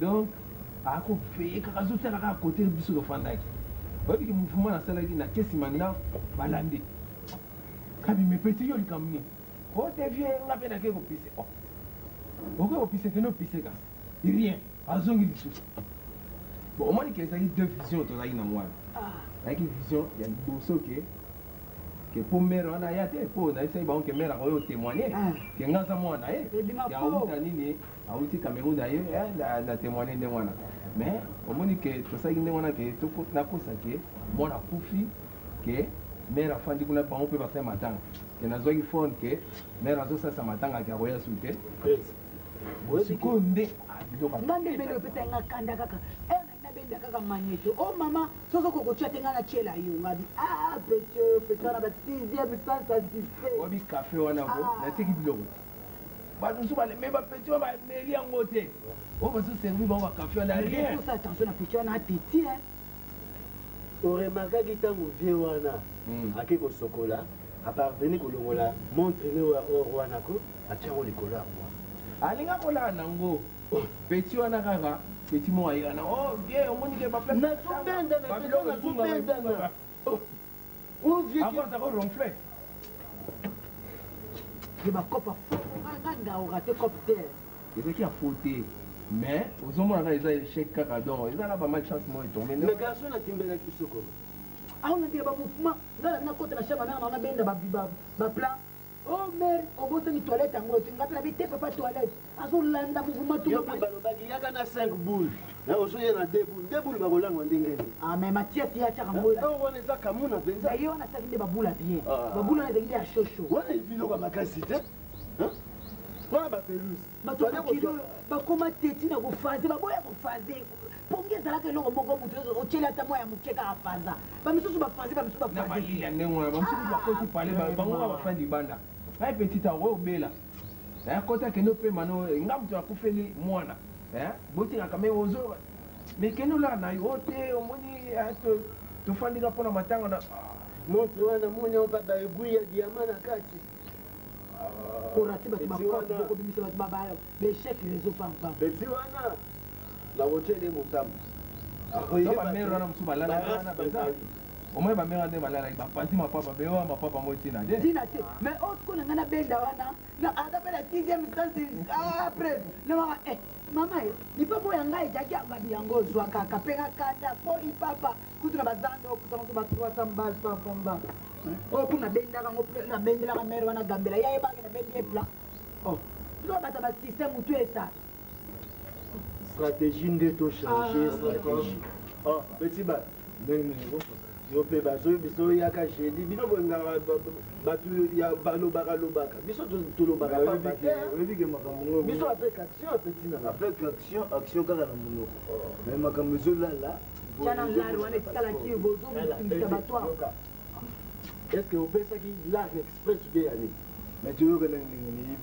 donc, à côté, à côté du sous Fandaki. Parce que mouvement na salagi na kesi manda balande. Kabi me petit yo likamni. Ko te vie nga pe na ke ko pisse. Oh. Ko pisse que no pisse gas. Rien. Azongi bisu. Bon, au moins il y a deux visions to na moi. Avec une vision, il y a bosso que pour mère on a yate pour na essayer ba on que mère a témoigner. Que ngaza mwana ya uta nini auti Cameroun d'ailleurs na témoigner de mwana. Mais au moins que to ça ngine mwana que to na kosa que mwana kufi que mère afandi kuna ba on peut passer matanga. Que na zo phone que mère azo sasa matanga ka roya sute. Sikonde Mande bele peta nga kanda kaka. Na benda kaka magneto. Oh mama, soso koko chate nga na chela yo ngabi. Pecho na ba 6e sans satisfait. Wabi café wana ko na teki biloko. Ba nous ba le meba pecho ba meli angote. O ba so servi ba café na rien. Tout ça attention na pecho na petit hein. Oremaka kitango vie wana. Akeko sokola, a parvenir ko longola, montre ne wa wana ko, atyango likolo ya moi. Alinga kola nango. Petit wana kaka, petit mo ayana. Oh, viens, on monike ba place. Na subenda na subenda. Oh, vieux. Encore ça va ronfler. Il va copa nga o raté copter. C'est qui a fauté. Mais aux hommes on a des échecs kaka donc, ils ont pas mal chance moi tomber. Mais garçon na timbela kisoko. Ah on a dit ba mouvement, na côté na chama mère na benda ba plan. Oh mère, au bout de toilette en gros, tu n'as pas été papa toilette. Azo landa mouvement tout. Yo balobaki yaka na 5 boules. Na ozo yena 2 boules. 2 boules bakolanga ndengeni. Ah mais Mathias ya cha kambola. Donc on est à Kamuna penza. Yo na sakinde babula bien. Babula na zakinde ya shosho. Wana ibilo kwa makasi te. Hein? Wana ba pelouse. Ba to kilo ba koma teti na ko faze, ba boya ko faze. Pongeza lake loko moko mutu ochela ta moya mukeka afaza. Ba misusu ba faze, ba misusu ba faze. Na mali ya ndengwa, ba misusu ba koti pale ba bango ba fandi banda. Ay petit a wo bela. Ya kota ke no pe mano ngamtu akufeli mwana. Boti ngakame ozo. Mais keno la na yote omoni to fandi ka pona matanga na montre wana munya opa ebuya diamant na kati. Pour ati ba ko bimisa ba bayo. Be chèque les enfants. Petit wana. La hôtel Moutamba. So ba mero na msuba lala na bazali. Omwe ba mero de balala ba panti ma papa bewa ma papa mo tina de. Tina te. Mais autre ko na ngana benda wana. Na ada pela 6e instance après. Na mama lipapo ya ngai ejaki angabi yango ozwaka kapenga kanda po lipapa kutu na bazando okutana so ba 300 bal 100 bal oyo kuna bendaka ngo nabendelaka mere wana gambela ya yebaki na bendi epla tilo bata basystème mutu esa stratégie nde tochange stratégie petit bat ndenge yo mpe bazwi biso yaka jedi bino bongaka bato ya balobaka biso tolobaka oyebike makambo biso avec action apetina avec action kaka na monoko mais makambo ezolala tiana lari wana etikalaki bozobisa bato est ce que opesaki lar express ude yani mais toyoka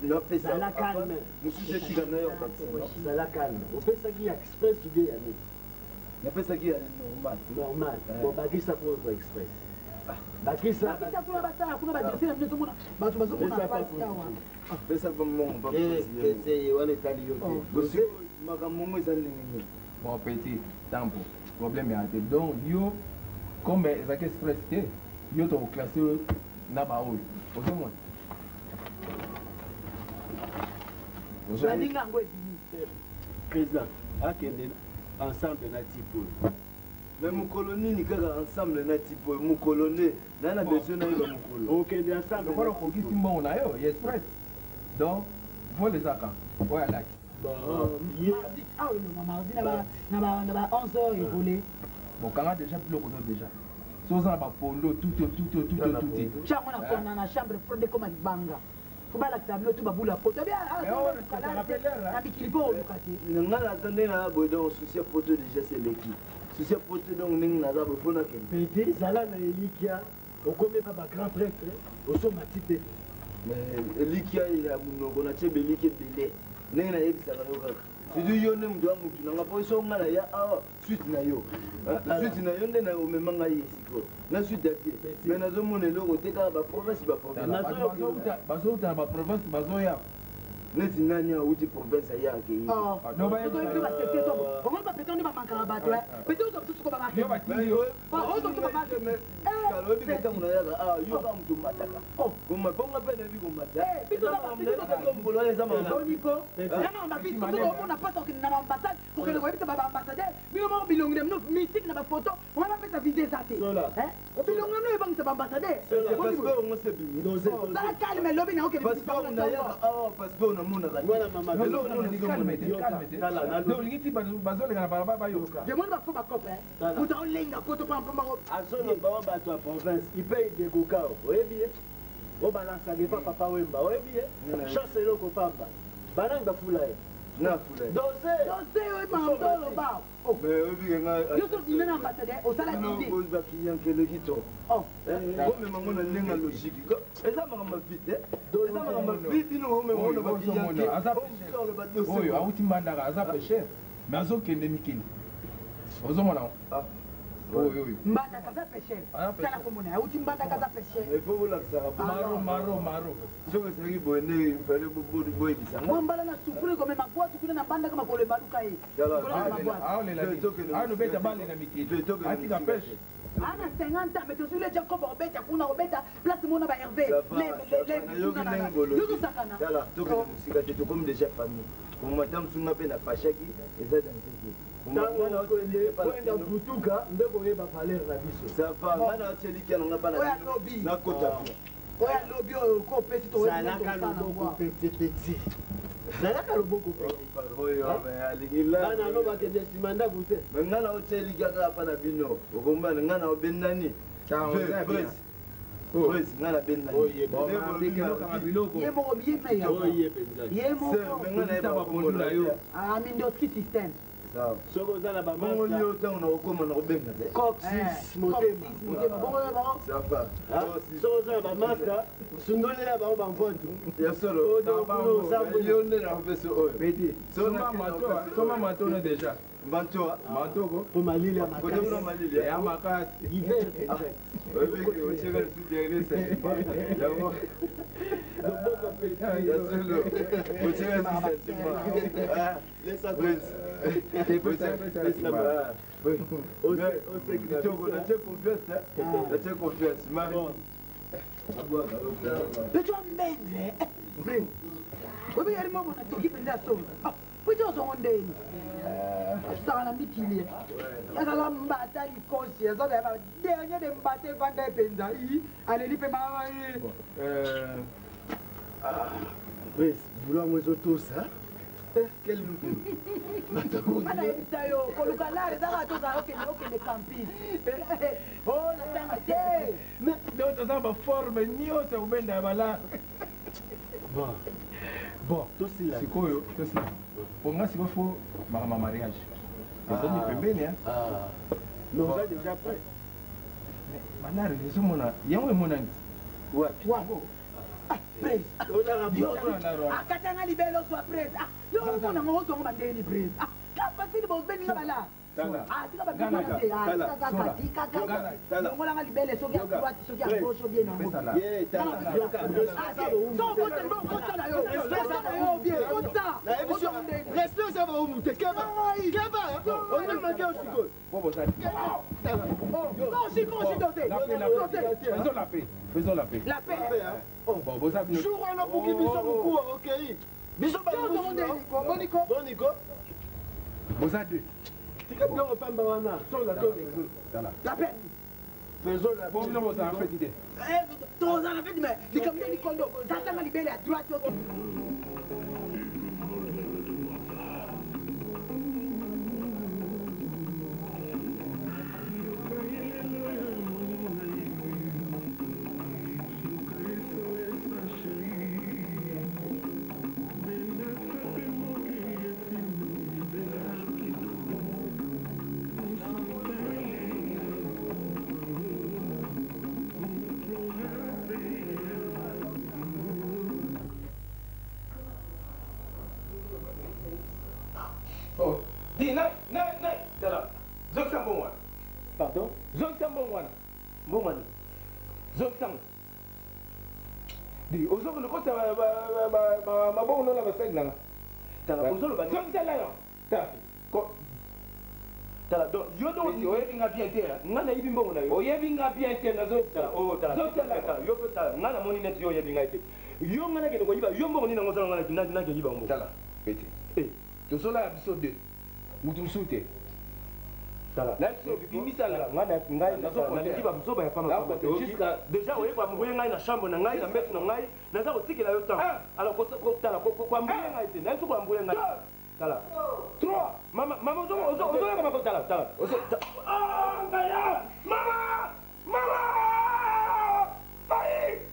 napesa calme mosusu etika na yo zala calme opesaki express ude yani napesaki ya normal bakisa po express bakisa kuna basala kuna badresse na bino tomona bato bazomona pasi awa pesa bamonpese wana etali yo te makambo mo eza ndenge nini bon petit tempo problème ya te donc yo comme ezalaki express te yo tokoclasse na baoyo ozomona baninga yango ebimi président akende ensemble na type oyo mais mokolo nini kaka ensemble na type oyo mokolo nde na besoin na yeba mokolo okende ensemble lokola okokisi mbongo na yo ya express donc vol ezaka oyo alaki awa elonga mardi na ba 11h evole bokanga déjà biloko to déjà soza na bapondo tuto chango na kona na chambre fronde koma libanga balakisa bino to babula poto na bikili mpo oluka te nga naza ndenge naza boye donc souci ya poto déjà seleki souci ya poto donc ndenge naza boye mpona kende pete ezala na elikia okomi epa bagrand prêtre osomati te mais elikia ya monoko natie beliki ebele ndenge nayebisaka yo kaka surtout yo nde moto ya motu nanga mpo so nga na ya awa suite na yo suite na yo nde na omema ngai ye sikoyo na suite ya pie mais nazomona eloko te kaka baprovince bazouta na baprovince bazoya neti nani auti province ayake omoi bapete nde bamankaka bato pete ozo mosusu ko bamakeoyebi ntango nayaka awa yo kaka moto mataka bonga mpe nayebi komata eza omona mpasa okende na baambassade kokende koyebisa babaambassadeur bino moko bilongi na bino mystique na bafoto wana bapesa vise eza te bilongi na bino ebangisa baambassadeur zala calme lobi na okende olingi ti bazolenga na balabala bayoka demoni bafo bakope moto aolenga poto pampamao azoloba wa bato ya province ipe idegokao oyebi ye obalansaka epa papa wemba oyebi ye chance eloko pamba banani bafula ye dose oyo mamtoloba yoso ime na ambassadeur osala bakiyankeleki to omemango na ndenge ya logike eza makambo vite eza makambo vite no omemango oyo auti mbandaka aza pécher mais azokende mikili ozomona oyo mbandaka aza pécher sala komona auti mbandaka aza pécher ifo bolakisaka maro soki ezalaki boye nde ifale boyebisanga mwambala na sufuri komema bwatu kuna na mbandaka makolo ebaluka ye aolobeta bale na mikili atika peshe ana 50 ans mais tozwi leja koba obeta kuna obeta place mona ba hervé yozosakana tokende mosika te tokomi déjà famille komata mosunga mpe na pashaki eza danger butuka nde koyeba valeur na biso sava nga na atielikia nanga bana nakota oyo alobi oyo kopesi tozalaka loboko petepeti zalaka loboko alingilana no bakende nsima ndako te me nga na otielikia kaka mpa na bino okombana nga na obendani nga na bendani mindoski système soki oza na bamongo yo ntango na kokoma na kobenga te soki oza na bamasta sundolela bango bampontu ya solo yo nde na kopesa oyo soma matono déjà mantoa mantoko po malili ya makasi ya makasi oyebiki ocheka lisusu ya elesa yango loboko peti ya solo ocheka lisusu natie confiance mari petwa mbenge obe yari mobona toki mpenza ya solo puti ozongondeni asutaka na mikili yazala mbata likosi azobeba dernier de mbata evanda epenza aleli mpe mama vouloir moi ça quel loup ana yebisa yo koluka lare ezaka tozala okende campus o natanga te mais toza baforme nyonso kobenda ya balare bon sikoyo tosila ponga siko fo makama mariage ezali pembeni mais on a déjà prêt balare ezomona yango emonani wango prince akatanga libelo swa prince yo omonango ozongo bandeni prince kapasili bobeninga bala longolanga libele soki ya droite soki ya gauche soki na faisons la paix. La paix. Bon, vous avez jour on a pour qui biso beaucoup OK. Biso ba Nico. Vous avez deux. Tu peux bien reprendre Bawana sans la donne. La paix. Faisons la paix. Bon, vous avez fait idée. Tous en fait mais les comme des Nicondo, ça t'a libéré à droite. Pardon? Zonsam bon Di ozoko le kota ma bon na ba segla. Tala ozolo ba. Zonsala yo. Ta. Ko. Tala do yo do o yebi nga bien terre. Ngana yibi mbongo na yo. O yebi nga bien terre na zo tala. O tala. Zonsala tala. Yo pe tala. Ngana moni net yo yebi nga ite. Yo ngana ke ko yiba yo mbongo ni na ngozala ngana na ke yiba mbongo. Tala. Bete. To sola biso de. Mutu sute. Tala. Na so bimisala ngana ngai na so na kiba msoba ya pama kwa jusqu'à déjà oye kwa mbuye ngai na chambre na ngai na metu na ngai na za kotikela yo temps alors ko tala kwa mbuye ngai te na so kwa mbuye ngai tala 3 mama ozo kama ko tala ozo ngaya mama ai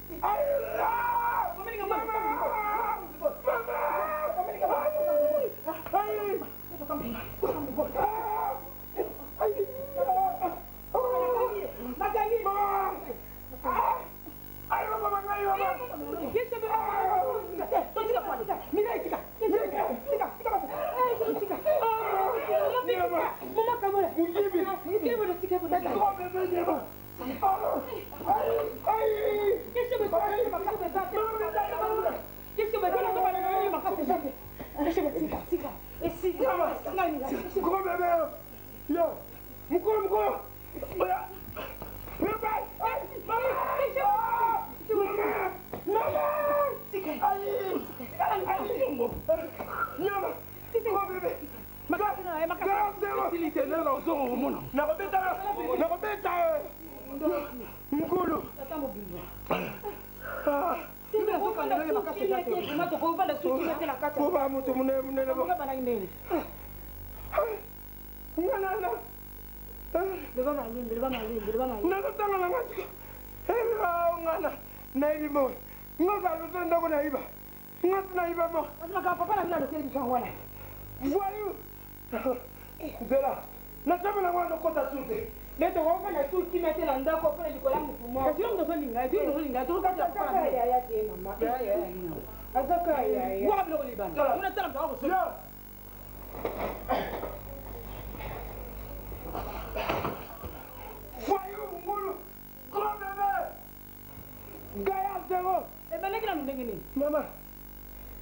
Mama,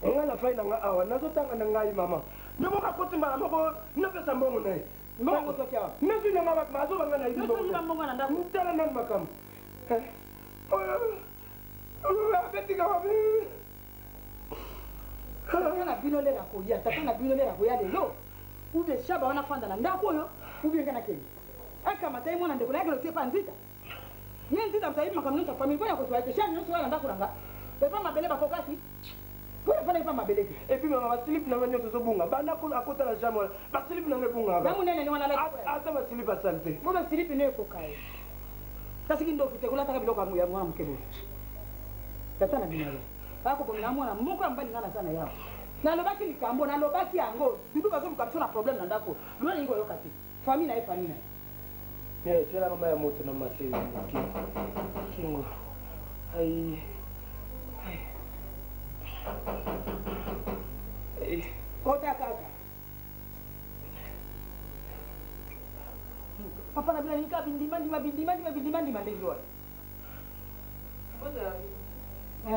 ngala fai na awa na zotanga na ngai mama. Nyomo ka kotimba moko na pesa mbongo nae. Mbongo to kya. Mesu na ngaba mazo banga na ibi mbongo. Mesu mbongo na ndako. Mutala nan makam. Abeti ka wapi. tata na bino lera koya tata na bino lera koya lelo ube shaba wana fanda na ndako oyo ube ngana kenge akamata ye mwana ndeko na yake lotie pa nzita ye nzita mtayibi makamino cha famille mpona kotoa shani nyonso wana ndako nanga epa mabele bakokaki mpona fana epa mabele te epuis mama basilipe nanga nyonso ezobunga banda akotala jamwe basilipe nanga ebungaka na munene ni wana ata basilipe asali te bo basilipe ne ekoka ye kasi kindoki te kolataka biloko ya mwana moke boye tata na bino ye bakobomela mwana moko ya mobali nga na sana yawo nalobaki likambo nalobaki yango bidu bazoluka biso na problème na ndako lwana ningo oyoka te famille na ye famille na ye tiela mama ya moto na maseli kingo ai kota kaka papa na bila nika bindima ndenge wana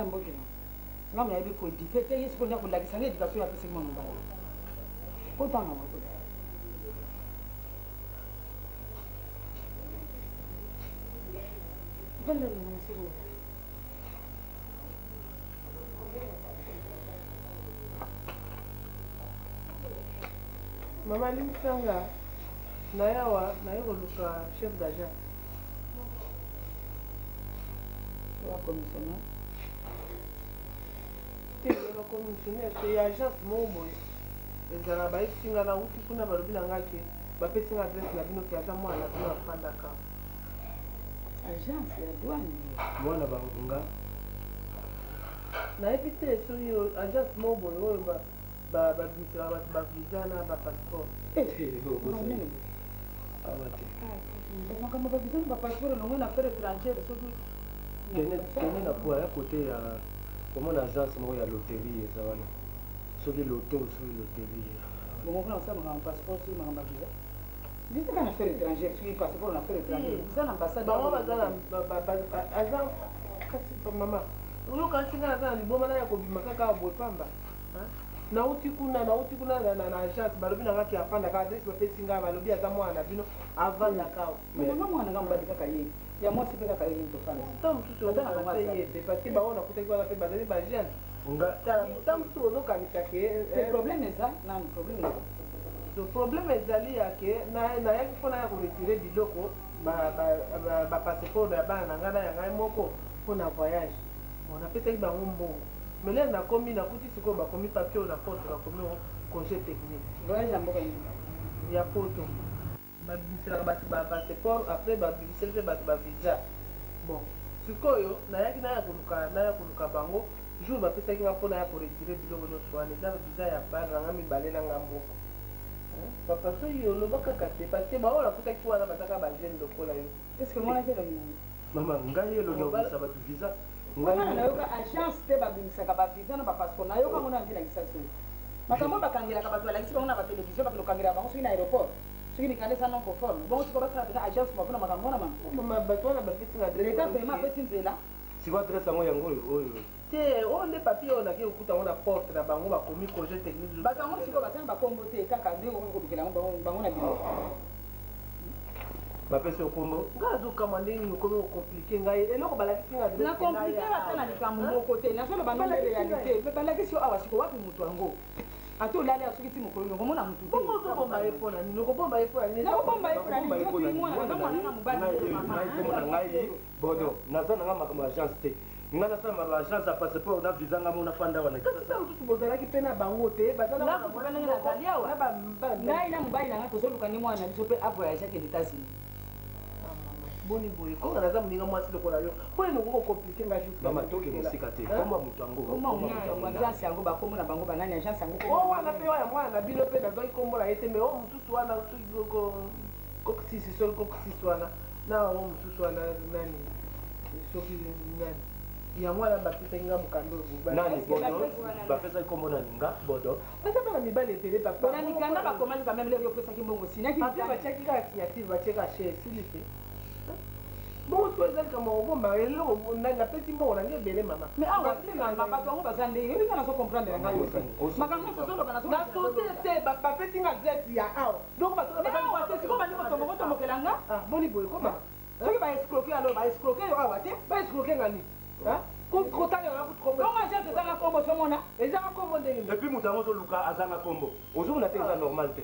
mboke nga mna yebi kodite te yesu konya kolakisa nga éducation ya pesi mwana mbala kotanga moko mama limsanga na yawa na ye koluka chef d'agent wa commissionnaire bakomissionnaire te ya agence moko boye ezala bayesinga na uti kuna balobi na nga ke bapesinga adresse na bino ke aza mwana bino afandaka agence ya douane mwana bangunga nayebi te soki agence moko boye oyo babimisaka bato bavisa na bapasseport makambo bavisa na bapasseport nango na affaire étrangère soki kene na poa ya kote ya komona agence moko ya loterie eza wana soki loto soki loterie bongo kuna osala makambo passeport soki makambo ya visa visa kana affaire étrangère soki passeport na affaire étrangère visa na ambassade bango baza na agent kasi mama oyoka singa naza na liboma na ya kobima kaka boye pamba nauti kuna na agence balobi na ngaki afandaka adresse bapesinga balobi aza mwana bino avandaka mama mwana nga mobali kaka ye ya mwasi mpe kaka ye tofanda ta mosusu oza ye te parce que bango nakutaki wana mpe bazali bagene ta mosusu ozokanisa ke problème eza nani problème eza so problème ezali yake nayaki mpona ya koretire biloko bapasseport ya bana na ngai na ya ngai moko mpona voyage napesaki bango mbongo melele nakomi nakuti sikoyo bakomi papier oyo na porte bakomi congé technique voyage ya mboka ya poto babibiselaka bato bapasseport après babibiseli mpe bato bavisa bon sikoyo nayaki naya koluka bango jour bapesaki nga mpona ya koretire biloko nyonso wana eza visa ya bana nanga mibale nanga moko papa soki oloba kaka te parce que baoyo nakutaki wana bazaka bagene lokola yo estce mwana te lobi nani mama ngai elongi obisa bato visa wana nayoka agence te babimisaka bavisa na bapasseport nayoka ngo na nzilakisa soki makambo bakangelaka bato balakisi bango na batelevizio bakokangela bango soki na aéroport soki mikandesa non conforme bongo siko basala pena agence mapona makambo wana mama bato wana bapesinga leta vraimen apesi nzela siko adresse yango yango oyo te oyo nde papier oyo naki kokuta yango na porte na bango bakomi congé technique bato yango sikoyo basali bakombo te kaka ndenge okolukela bango na bino bapesi okombo ngai azokama ndenge okomi okomplike ngai eloko balakisi nga na komplike bata na likambo moko te nazoloba nonde réalité balakisi yo awa siko wapi moto yango ate olali soki ti mokolo nokomona motu te okobomba ye mpona nini okobomba ye mpona nini nakobomba ye mpona nini soki mwana mwana mobali ngai bodo naza nanga makambo ya agence te nga nasala ma agence ya passeport na visa nga mona fanda wana kasi mosusu bozalaki mpe na bango te ndenge nazali awa ngai na mobali nanga tozoluka nde mwana na biso mpe avoyageaki l'états-unis boni boye konga naza moninga mwasi lokola yo mpo ene okoko komplike nga mama toke mosika te komba moto yango agence yango bakombo na bango banani agence yango o wana mpe oya mwana na bino mpe nazwaki kombola ye te me o mosusu wana soki kokisisi soki kokisisi wana na o mosusu wana nani soki nani yango wana bapesaki nga mokando nani bodo bapesaki kombo nani nga bodo baza bana mibali ebele papanikanda bakomani quand même lero opesaki mbongo sinaki batiaki kaka signature batiaka chez silike bongo siko ezalika maobomba eloko napesi mbongo nange ebele mama mais awa bato yango baza ndenge ebisa nazo comprendre ngai makambo nyonso ozoloba nasote te bapesi nga adresse ya awa donc awa te siko bandi kotombokela nga boni boye koma soki baescroke alo baescroke yo awa te baescroke nga nini kotanga Comment agence ezanga kombo somona? Ezanga kombo ndenge. Et puis mutango zo luka azanga kombo. Ozomona te eza normal te.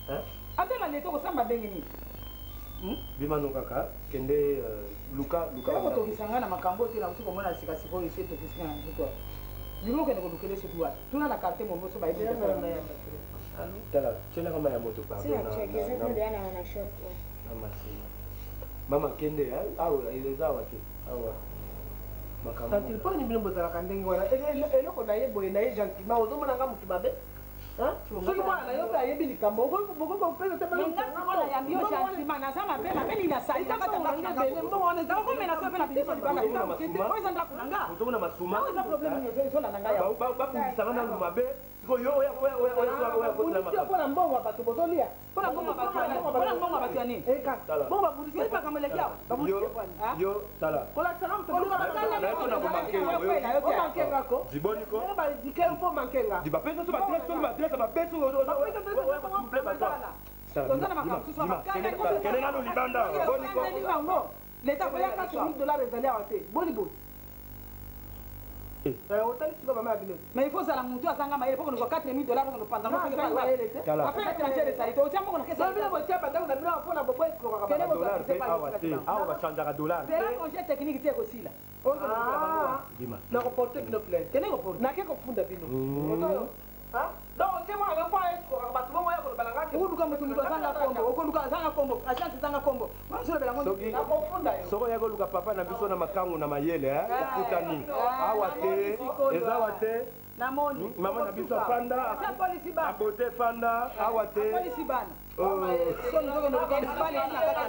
Hein? Atela leto kosamba ndenge nini? Bimano kaka kende luka Kama tokisanga na makambo te na uti komona sika siko ese tokisanga na nzito. Bimo kende kodukele sikuwa. Tuna na carte mombo so ba ibe. Tala, chela kama ya moto pa. Mama kende awa eza wake. Awa. Makambo. Quand il prend une blonde dans la candenge wala eloko na ye boye na ye gentiment ozomona nga mutu mabe. Soki mwana na yo mpe ayebi likambo okopesa te Ngasiona ya mbio gentiment naza mabe mabe nina sali kata bakanga. Mbongo wana za ko mena so pe na biso libanga eza mokete. Oza ndako nanga. Ozomona masuma. Oza problème ni zo na nanga ya. Ba kundisanga na mabe. Siko yo oya kundisia mpona mbongo ya bato bozolia. Mpona mbongo ya bato ya nini? Bongo babundisia mpaka moleki awa. Yo tala. kolakisanga mutu oluka bakanga omankengako Ziboniko. badike mpo mankenga Dibapeso so batresa bapeso kende nano libanda boniko. leta koyaka $1000 ezali awa te boniboy otali sika mama ya bino mais il faut ça la mutu azanga maye poko ngo $4000 poko ngo pendant que ça affaire étrangère de ça ito tia moko na kesa bino botia bandango na bino mpona bopo esikoka kene bo awa bachanjaka dollar c'est un congé technique tie kosila na koporte bino plainte kene koporte nake kofunda bino donc otie mwana mpo esikoka bato bongo ya kolobala ngaki okoluka motu moto azanga kombo okoluka azanga kombo agence ezanga kombo solobela ngo nakofunda yo soko ya koluka papa na biso na makangu na mayele okutani awa te ezawa te namoni mama na biso afanda abote fanda awa te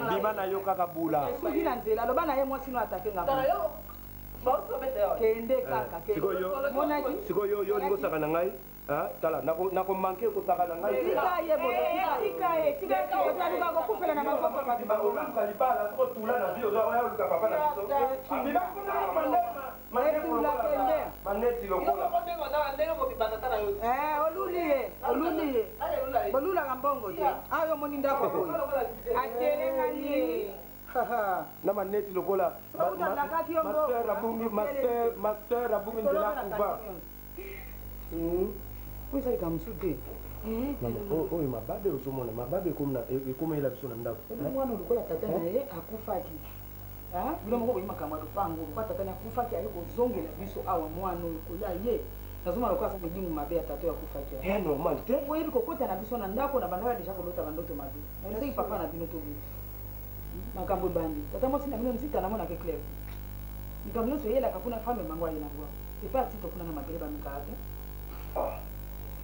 ndima na yo kaka bula soki na nzela aloba na ye mwasi no atake nga kende kaka sikoyo yo lingosaka na ngai tala nakomanke kosaka na ngai oluka libala soko tula na vi oya oluka papa na biso maneti lokola oluli ye bolulaka mbongo te ayo omoni ndako boye aterengani ye na maneti lokola master abungi nzela kuva osalika mosu te oyo mababe ozomona mababe ekomela biso na ndako mwana lokola tata na ye akufaki bino moko boyi makambo ya lopango lokola tata na akufaki aye kozongela biso awa mwana oyo koya ye nazomona lokola sa milimu mabe ya tata oyo akufaki normal te oyebi kokota na biso na ndako na bando ya deja kolota bandoto mabe naeseki papa na bino tobi makambo ebandi tata mwasi na bino nzika namonake clair likambo nyonso eyelaka kuna fame mango aye na bwa epa atito kuna na mabele bamikaka te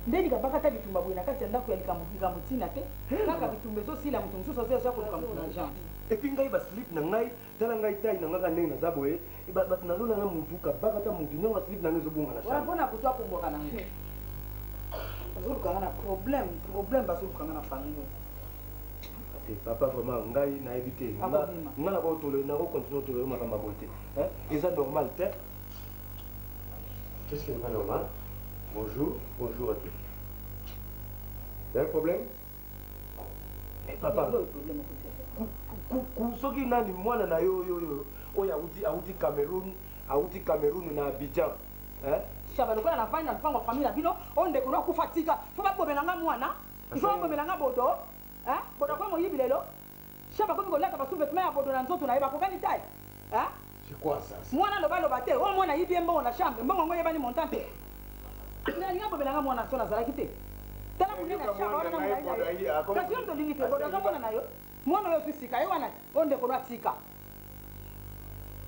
nde likabaka ta bitumba boye na kati ya ndako ya likambo ntina te kaka bitumba ezosila moto mosusu azoya koluka moto na agence epuis ngai baslip na ngai tala ngai tai na ngaka ndenge naza boye bato nazolanga mutuka baka ta mutu ndenge baslip na ngai ezobonga na chambre mpona kutu akombwaka na ngai bazolukanga na problème bazolukanga na famille papa vraiment ngai nayebi te nga nakocontinue otolere makambo ya boye te eza normal te. Qu'est-ce qui n'est pas normal? Bonjour à tous. Il y a un problème? Papa, soki nani mwana na yo oyo auti Cameroun na Abidjan. Shaba lokola na vandi na lupango famille na bino ondeko no akufa tika fo babobelanga mwana ifo babobelanga bodo bodo kwa moyibi lelo shaba komi koleka basous-vêtements ya bodo na nzoto na ye bakokani tai c'est quoi ça? Mwana loba te o mwana yibi mbongo na chambre mbongo ngo yebani montante nga bobelanga mwana so nazalaki te tala kunena shaba wana na mwana kasi yo tolingi te bodo azomona na yo mwana oyo sisika ye wana ondeko no atika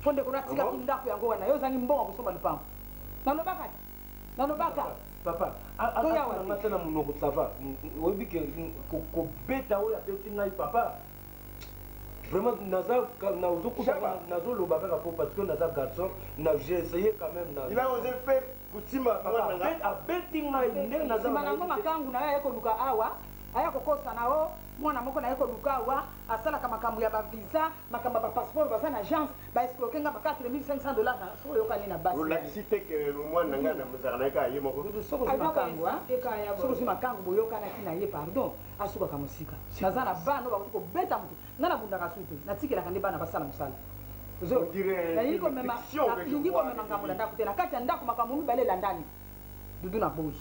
ondeko no atika kindako yango wana yo ozangi mbongo kosomba lupango nalobaka papa aaamasana monoko sava oyebi ke kobeta oyo abeti ngai papa vraiment nazoloba kaka po parce que naza garçon j'ai essayé quand même il a osé faire kutima abeti ngai ndenge nazima nango makangu na yo aye koluka awa aya kokosa na o mwana moko na ye koluka awa asalaka makambo ya bavisa makambo ya bapasseport baza na agence baescroke nga ba $4500 na so oyokani na basi olakisi te ke mwana nanga na mozaka na ye kaka ye moko sokozwi makangu boyokanaki na ye pardon asukaka mosika naza na bana bakuti kobeta motu nga nabundaka su te natikelaka nde bana basala mosala On dirait une fiction que je vois. Doudou na bouge.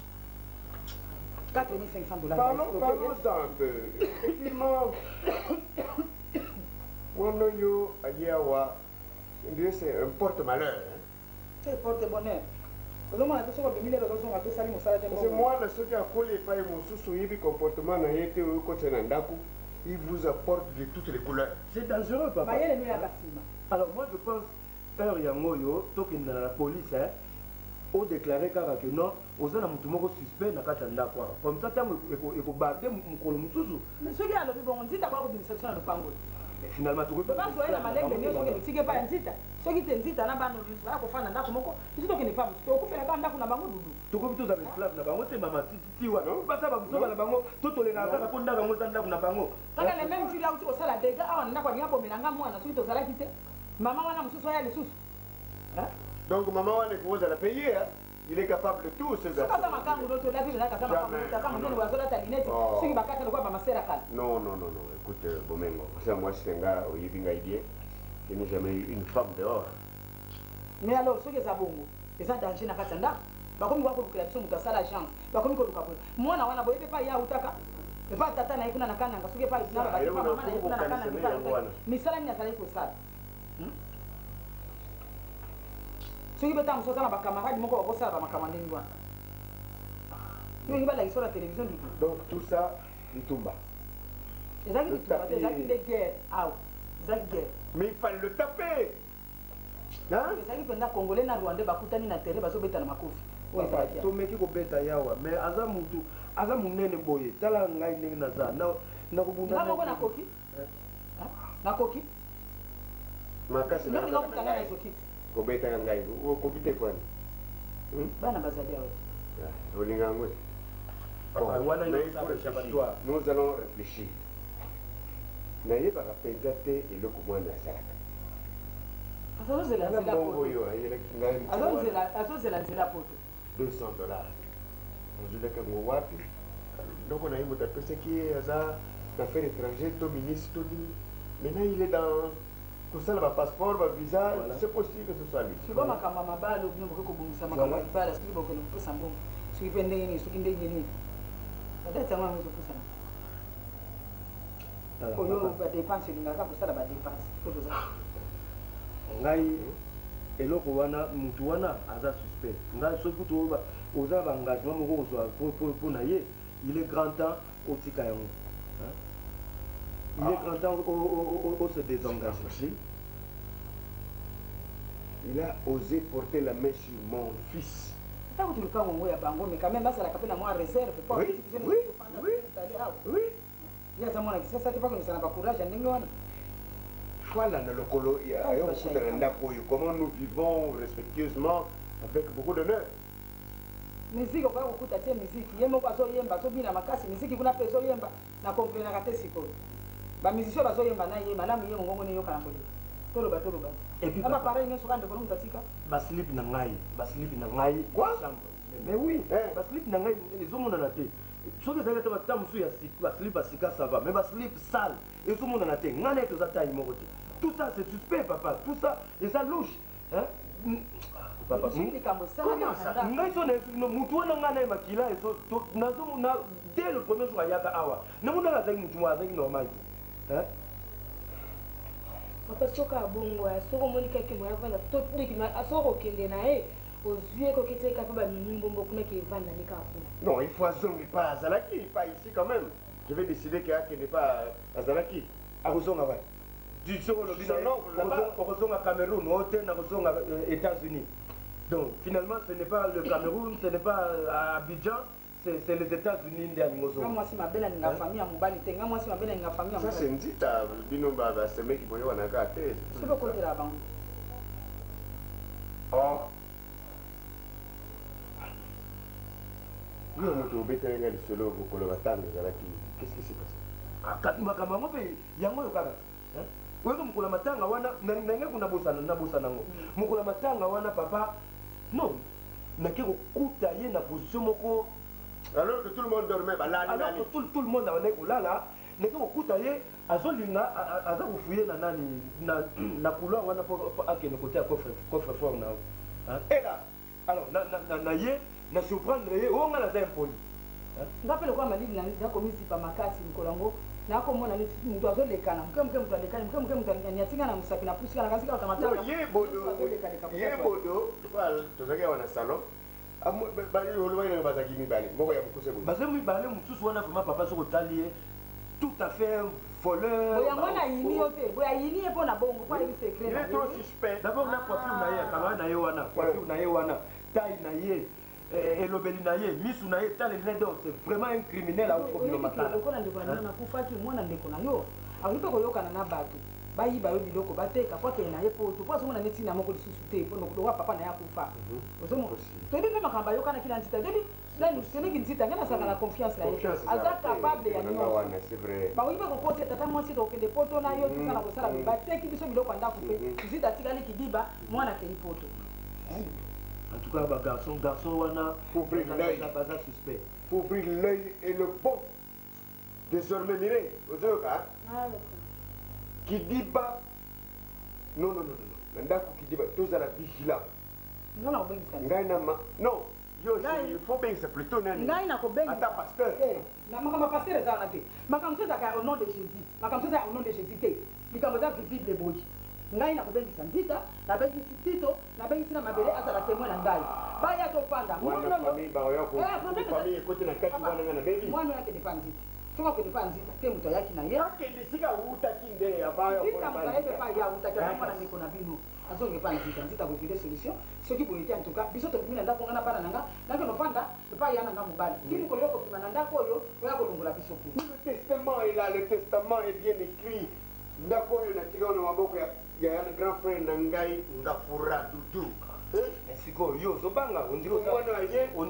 4500 $. Parlons un peu. Effectivement, Monoyo Ayawa, on dirait c'est un porte-malheur. C'est porte-bonheur. Parce que moi, ceux qui ont collé par mon comportement, il vous apporte de toutes les couleurs. C'est dangereux, papa. Alors moi, je pense, heure Yangoyo, tant qu'il y a la police, on déclaré que non, on a un suspect dans le quoi. Comme ça, il faut battre mon colon. Mais ce qui a le bon, on dit d'abord une section de Pango. Mais finalement, tu peux pas jouer la malègue de Dieu, qui n'est pas un titre. Ce qui t'invite à la bande de l'histoire, pour faire un acte, tu sais qu'il n'est pas. Tu occupes la bande d'un bango. Tu occupes tous les esclaves, la bango, t'es maman, tu vois. Pas ça, vous la bango, tout les gars, pour la bango, dans la bango. Quand les mêmes filles là où tu as la dégâts, on a quoi, il y a pour mélanger moi, ensuite aux salariés. Maman, on a un sous-soya les sous. Donc, maman, on est pour la payer. Il est capable de tout, ces affaires. Non, écoute, Bomengo, moi, c'est un gars au Yibinga Idie, qui n'a jamais eu une femme dehors. Mais alors, ce qui est à Bongo, les danger dans Katanda, comme vous avez la salle agence, comme vous avez moi, on n'a pas Yautaka. Le pas tata na ikuna nakana ngasuke pa isina ba ba mama na ikuna nakana ngita. Misala ni atali ko sala. Soki beta musoza na ba camarade moko ba sala ba makamande ngwa. Yo ngiba la sur la télévision du tout. Donc tout ça Itumba. Ezaki Itumba, ezaki des guerres. Ah, ezaki guerre. Mais il fallait le taper. Hein? Ezaki penda Congolais na Rwandais bakutani na terre bazo beta na makofi. Papa, tomeki ko beta yawa, mais aza mutu, aza munene boye. Tala ngai ndenge naza. Na kubunda. Na koki? Na koki? Makasi na. Ndio kutangana hizo kitu. Ko beta ngai. Ko bite kwani? Bana bazali yawa. Olinga ngwe. Nous allons réfléchir. N'ayez pas représenté et le commandant de la Saraka. $200. Donc on a eu mon ce qui est affaires étrangères, tout ministre, tout dit. Maintenant il est dans tout ça, le passeport, le visa, c'est possible que ce soit lui. Tu vois ma camarade, nous avons ça, ma camarade, parce que nous avons ça. Ce qui fait des ce qui est peut-être moi je peux ça. Pour nous ba dépense ni ngaka pour ça ba dépense. Faut ça. Ngai eloko wana mutu wana aza suspect. Ngai soki to ba oza ba engagement moko pour na ye, il est grand temps au tika yango. Il est grand temps au se désengager. Il a osé porter la main sur mon fils. Mais quand même, ça la capelle à moi réserve. Oui. Il y a ça, ça pas que ça n'a pas courage. Voilà, comment nous vivons respectueusement avec beaucoup d'honneur. Musique, on va écouter la musique. Il y a un peu de yemba, so bina makasi, musique kuna peso yemba, na comprendre kate siko. Ba musicien bazo yemba na yemba, na miye ngongo ne yoka na kodi. Toloba. Et puis ba pareil nyo sokande bono mutatika. Ba slip na ngai. Quoi? Mais oui, ba slip na ngai les hommes na té. Soki ça ta bata musu ya ba slip asika ça va, mais ba slip sale. Et tout le monde na té. Ngana to zata imoko té. Tout ça c'est suspect papa, tout ça et ça louche. Hein? Papa, comment ça? Ngai so na mutu wana ngana makila eso nazo na dès le premier jour ayaka awa. Na muna la zaki mutu wa zaki normal. Hein? Papa soka bongo ya soko monika ke moya vana to ndiki ma asoko kende na ozuye ko kiteka pa ba mbombo kuna ki vana nika hapo. Non, il faut azongi pas Azalaki, pas ici quand même. Je vais décider qu'il n'est pas Azalaki. Aruzonga va. Du soko lo bina non, Aruzonga Cameroun, hôtel Aruzonga États-Unis. Donc finalement ce n'est pas le Cameroun, ce n'est pas Abidjan. C'est les États-Unis de Animoso. Moi, si ma belle a une famille à Moubali, moi, si ma belle a une famille à Moubali. Ça, c'est une petite binomba, c'est mec qui peut y avoir un gâté. C'est le côté là-bas. Oh. Nous, on a été bêtés les solos pour le bâtard, qu'est-ce qui s'est passé? Ah, quand ma camarade, il y a un peu de oui, mukula matanga wana nange kuna bosana ngo. Mukula matanga wana papa. Non. Nakeko kuta ye na position moko. Alors que tout le monde dormait, alors que tout le monde avait là, ndenge kokuta ye azolinga aza kofuye na nani na couloir wana mpo akende kote ya coffre fort na ela alors na ye na surprendre ye oyo nga naza impoli nga mpe lokola malili nakomisipa makasi mikolo yango nakomona neti moto azolekana moke moto alekani moke moto atinga na mosapi na pusika na kasi kaka matala ye bodo tozalaki awa na salon olobaki bazalaki mibale moko ya mokuse boye baza mibale mosusu wana vraimen papa soki otali ye tout à fait un voleur boyango nayini yo te boyayini ye mpo na bongo mpo ayebi secret il est trop suspect d'abord na coiffure na ye akangaka na ye wana coiffure na ye wana taille na ye elobeli na ye misu na ye taleli na donc c'est vraiment un criminel aokobino makala lokola ndeko na yo nakufaki mwana ndeko na yo akoki mpe koyokana na bato bayiba yo biloko bateka po akende na ye poto po azomona neti na moko lisusu te mpo lokola papa na ye akufa ozomona toyebi mpe makambo ayokanaki na nzita toyebi seleki nzita ngai nasaka na confiance na ye aza capable ya nyonso bakoki mpe kokosi tata mwasi tokende poto na yo tosala kosala bateki biso biloko ya ndako mpe nzita atikali kidiba mwana akei poto en tout cas garçon wana baza suspect faut ouvrir l'œil et le bon désormais mirez ozoyoka kidiba non na ndako kidiba tozala vigilant ngai na non yo il faut bengisa plutôt nani ngai nakobengisa ata pasteur na makambo ya pasteur ezala te makambo so ezalaka au nom de jésus makambo so ezala au nom de jésus te likambo eza visible eboyi ngai nakobengisa nzita nabengisi tito nabengisi na mabele azala témoin na ngai baya tofanda mwana akende pa nzita soki akende pa nzita te moto ayaki na ye akende sika outaki nde nzita moto ayebi pa ye autaki aza mwana ndeko na bino azonge pa nzita nzita kovile solution soki boye te antuka biso tobimi na ndako nga na bana na nga nakende ofanda epai ya na nga mobali ti mokolo yo kobima na ndako oyo oya kolongola biso ku le testament est là le testament est bien écrit ndako oyo natika na maboko ya grand frère na ngai ngafura dudu sikoyo yo ozobanga ondiri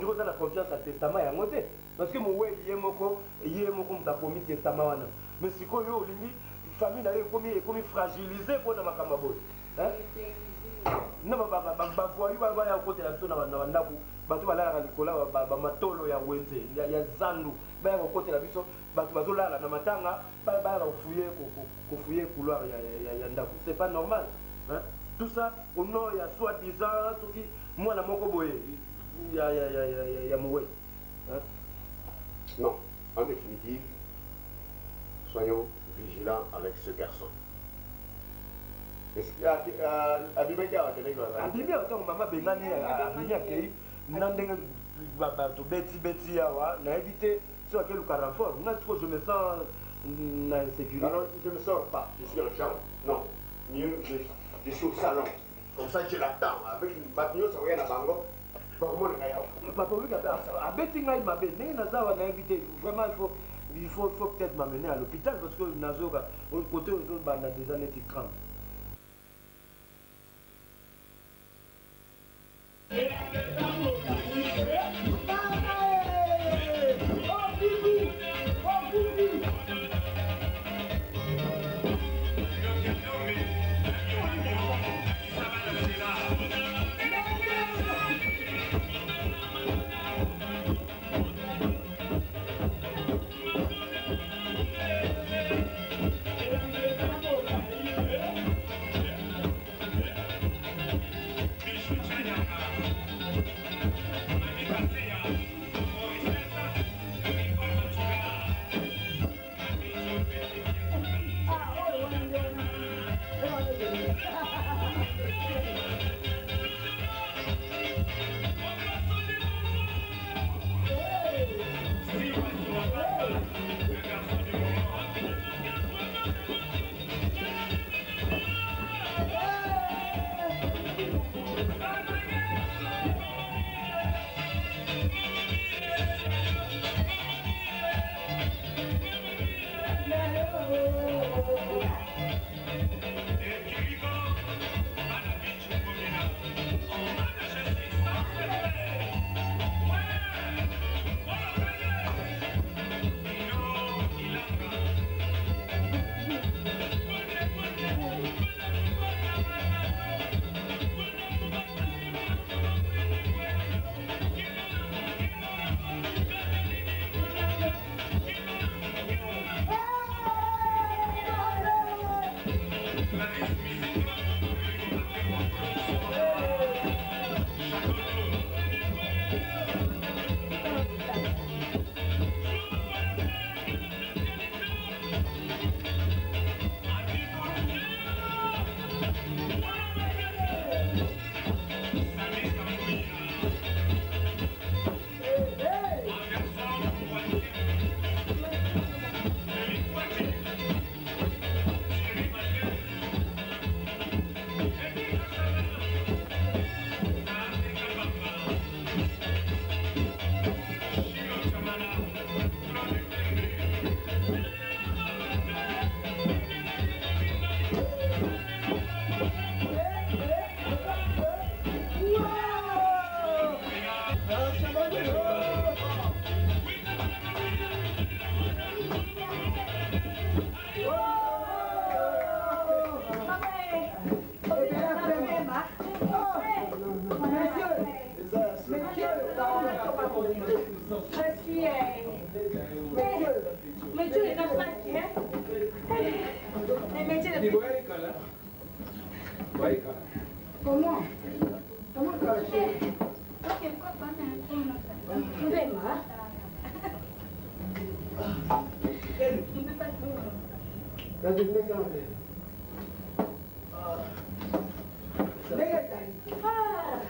oza na confiance ya testament yango te parce que moweli ye moko moto akomi testament wana mais sikoyo olingi famille na ye ekomi fragilise mpona makambo boye na bavoyu baya kokotela biso na bandako bato balalaka likolo bamatolo ya wenze ya zandu baya kokotela biso bato bazolala na matanga baya kofuye couloir ya ndako c'est pas normal tout ça au nom ya soi-disant soki mwana moko boye ya mowe non en définitive soyons vigilants avec ce garçon abimi atango mama bengani abimi akei na ndenge bato beti awa nayebi te so akeluka renfort nga siko je me sens na insécurité alors je ne sors pas je suis en chambre non mieux je suis au salon comme ça je l'attends avec une bagnole ça na bango bakomona ngai awa papa olinga abeti ngai mabe ndenge naza awa nayebi te vraiment il faut peut-être m'amener à l'hôpital parce que nazoka côté ozobanda déjà neti crampe Comment? Comment tu as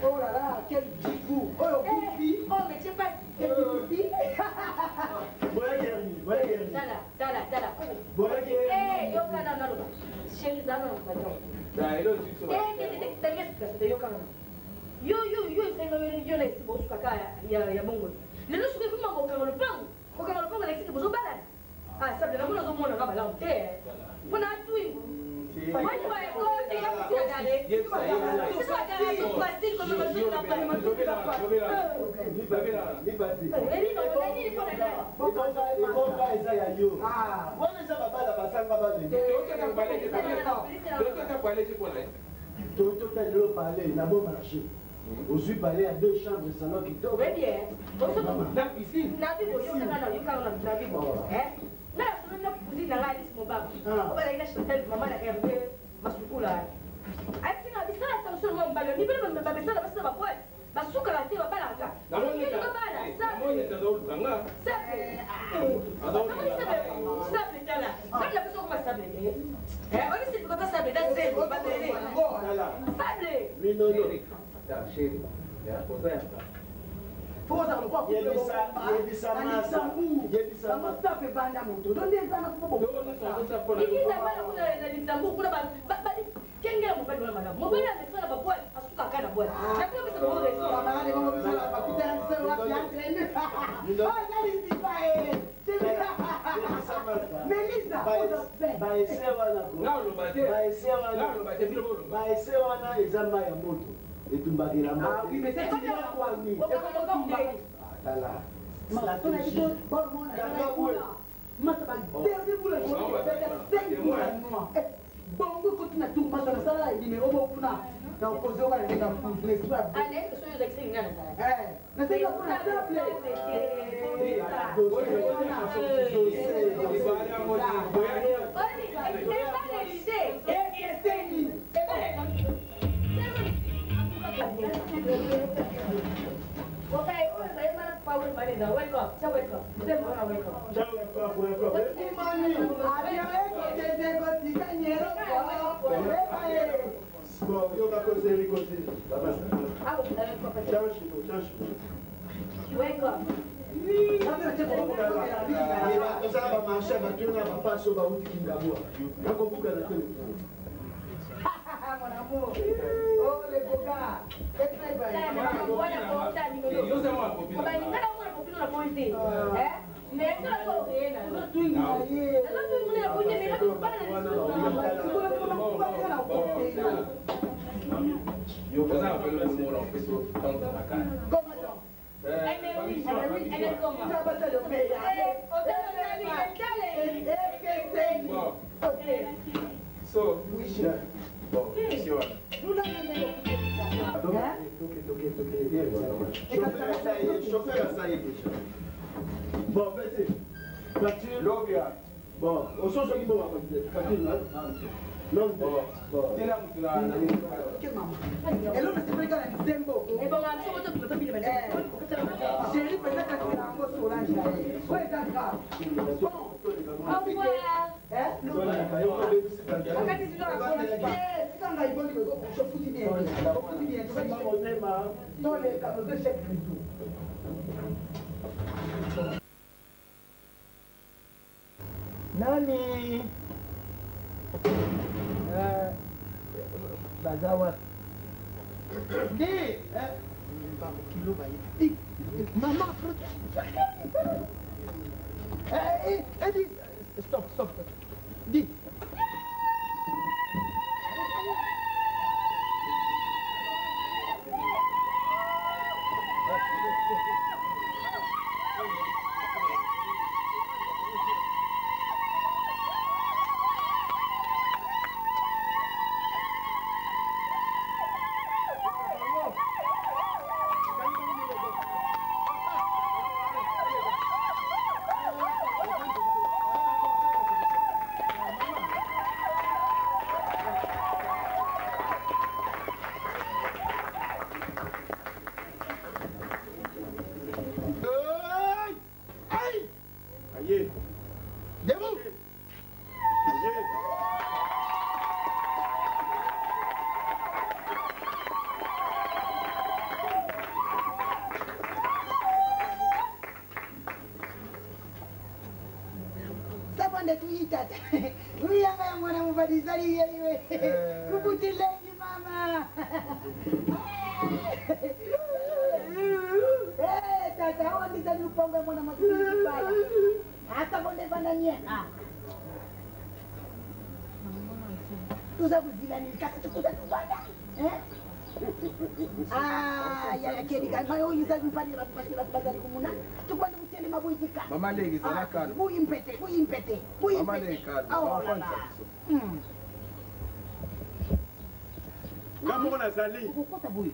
oh là là, quel jigou! Oh, Poupi! Oh, mais tu sais pas. Quel Poupi! Voilà Guerni, voilà Guerni. Dala. Voilà Guerni. Eh, yo kana nalo. Chérie Zana no pardon. Yo, senga yo na isi bosu kaka ya Mongo. Lelo suke kuma ko kama lupango. Ko kama lupango na isi bosu bala. Ah, sabe na mona zo mona kama lao te. Mona atui. Wani wa ko te ya kudale. Sisi wa dala tu pasti ko me bosu na pa. Ni basi. Eri no ko na. Ikonga eza ya yo. Ah, wana eza babala basanga baze. Toto lelo parler na bon marché. Aujourd'hui parler à deux chambres salon qui tombent. Oui bien. Na piscine. Na bibo yo kana yo kana na bibo. Na sona kuzi na gali simo baba. Oba ina shitel mama na RB masukula. Atina bisala attention mo mbalo ni bele mbaba bisala basa ba kwa. Basuka la te ba bala ka. Na mo ni ka bala. Sa mo ni ka do kanga. Sa. Sabe tala. Kama na pesa kwa sabe. Oni si kwa sabe da se ba tele. Sabe. No. Chérie, posa ya Posa kwa yebisa masafe banda moto. Donde ezana kwa bobo. Iki na bala kuna na Luxembourg kuna ba kengela mobali wa madam. Mobali amesala ba boy asuka kana boy. Na kwa bisa boy resto. Mama ni mama bisa ba kutana sasa wapi antrene. Oh, that is the fire. Melissa, baese wana ezamba ya moto etumbakela bongo kotina tumbasa na sala idime obo kuna na ukozi oka ndeka mfulesi wa ale so yo zexi ngana sana na sasa kuna table okay, saya mana power mana dah wake up, saya wake up, saya mana wake up. Imani, ada yang kita tika nyero. Bon, yo va causer les causer. Wake up. Osala marché batuna bapaso ba uti kindabua. Nakumbuka na tele. Mon amour. Oh les bogas. C'est très bien. Yo c'est moi copine. Ba ninga na mwana copine na pointe. Mais ça la ko rena. No twingi. No twingi na pointe mais na pas na. Yo vous avez le mot en fait dans la cara. Comment donc? Elle est comment? Ça va te le faire. So, bon, ici voilà. Chauffeur, ça y est déjà. Bon, vas-y. Voiture. Lobia. Bon, on change de niveau. Non, tena mutu na elo nasepeleka na nzembo chéri peza kakela yango solange na ye oyo eza grave tikanga ibondi ofuti bien toleka ozo chef rizo nani baza wapi ndi kilo bayi mama Edi stop di tuitata uyanga ya mwana mubadizali yewe kubutilengi mama tata awandizali uponga mwana makubaya hata konde vananyeka tuza kuzilani kasi tukuza tubanda yaya kerika mayo yiza mpani bazali kumuna tukwanda kutende mabuitika mama legi zala kana buyimpete mama legi kana Kamo nazali ukukota buyi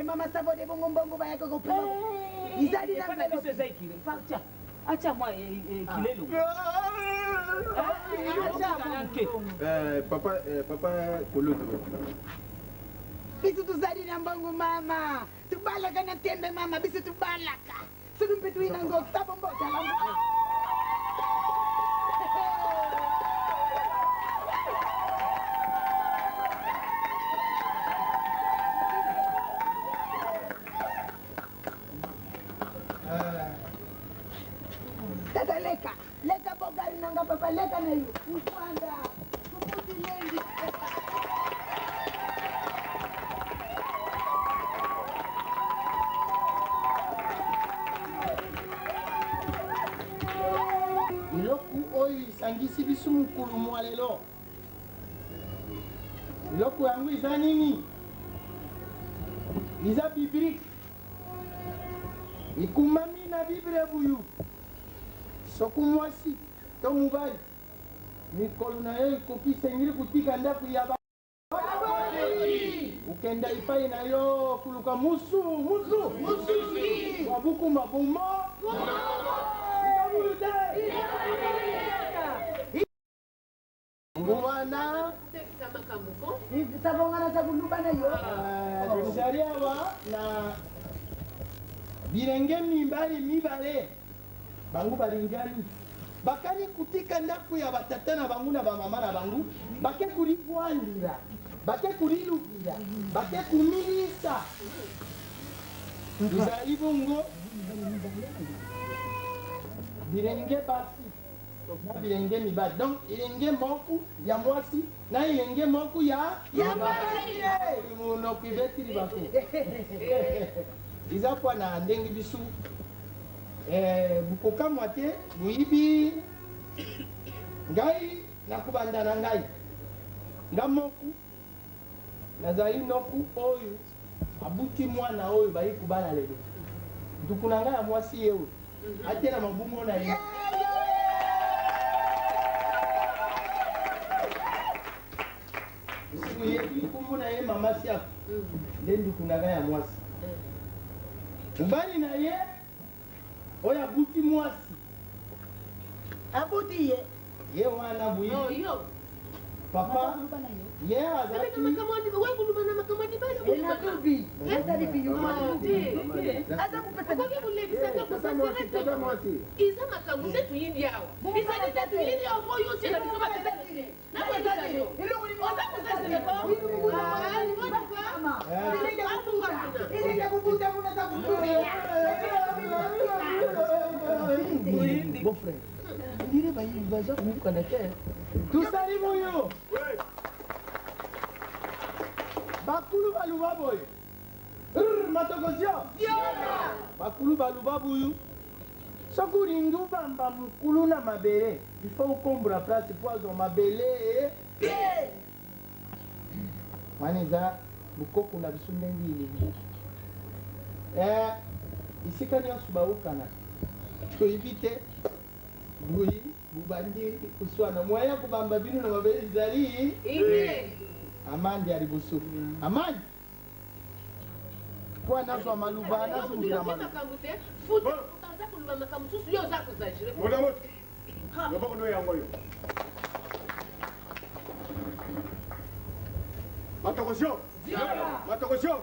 mama sabode bongo mbongo bayako kopelo izali na mbele biso zaikile facha acha mwa kilelo papa kuluto bisu tuzali na mbongo mama tubalaka na tembe mama bisu tubalaka sudumpe tuina ngo sabo mbota la tata leka bogari nanga papa leka na yu mkwanda kuputi lengi iloku oyo isangisi biso mokulu mwa lelo iloku yango eza nini eza biblike ikumami na bible buyu soki mwasi to mobali mikolo na yo ekoki sengeli kotika ndako ya ukenda epai na yo koluka musu wabuku mabumo ngumana sabongana sakulubana yo tozali awa na bilenge mibale bango balingani bakali kutika ndako ya batata na bango na bamama na bango bake kulivwandila bake kulilukila bake kumilisa ezali bongo bilenge basi na bilenge mibali donc elenge moko ya mwasi na elenge moko ya monoko ebetili bako eza mpo na ndenge biso bukokamwa te boyibi ngai nakobanda na ngai nga moko nazali noku oyo abuti mwana oyo bayi kobala lelo nduku na ngai ya mwasi ye oyo atela mabumu na ye siku yebi kombo na ye mama siako nde nduku na ngai ya mwasi mobali na ye oyo abuti mwasi abuti ye ye wana boyi papa ye azalaki iza makambo nde tuyindi awa ezali nde tuyindi awa po yo tiela biso batelekine nakoyebisa yo oza Mon frère, on dirait qu'il va déjà vous connaître. Tout ça, les moyens. Bakulu baluba boy. Matokosio. Bakulu baluba boyu. Sokuri ndu bamba mukulu na mabele. Il faut ukombra place poison mabele. Maniza bukoko na bisunde ngili. Isika nyonso baukana. Toyibite bui bubandi kuswana moya kubamba binu na mabele zali amandi ali busu amandi kwa nazo maluba nazo mgira maluba futa utaanza kuluba makamu susu yo zako za jire moda moto ngaba kono yango yo matokosio matokosio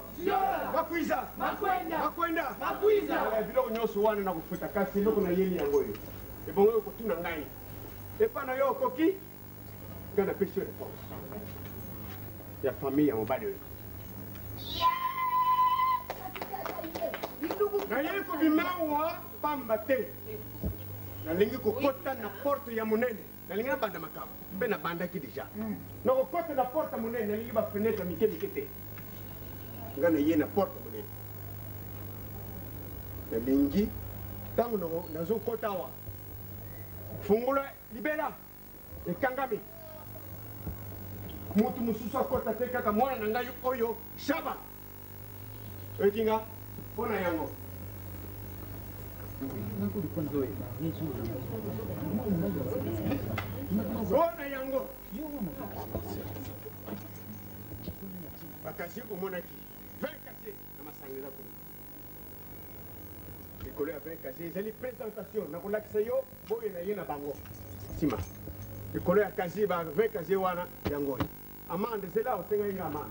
makwiza makwenda makwiza biloko nyonso wana na kufuta kasi eloko na yeli yango yo ebongo yo kotuna ngai epana yo okoki nga napesi yo réponse ya famille ya mobali oyo naye kobimawa pamba te nalingi kokota na porte ya monene nalingi nabanda makambo mpe nabandaki deja nakokota na porte ya monene nalingi bafenetre mike mike te nga naye na porte ya monene nalingi ntango nazokota awa fungula libela ekangami mutu mosusu akota te kaka mwana na ngai oyo shaba oyoki nga mpo na yango mpo na yango bakasi omonaki 20 kase na masanga eza kuna likolo ya 20 kase ezali présentation nakolakisa yo boye na ye na bango nsima likolo ya kasi ba 20 kase wana yango oyo amande ezela otengai nga amande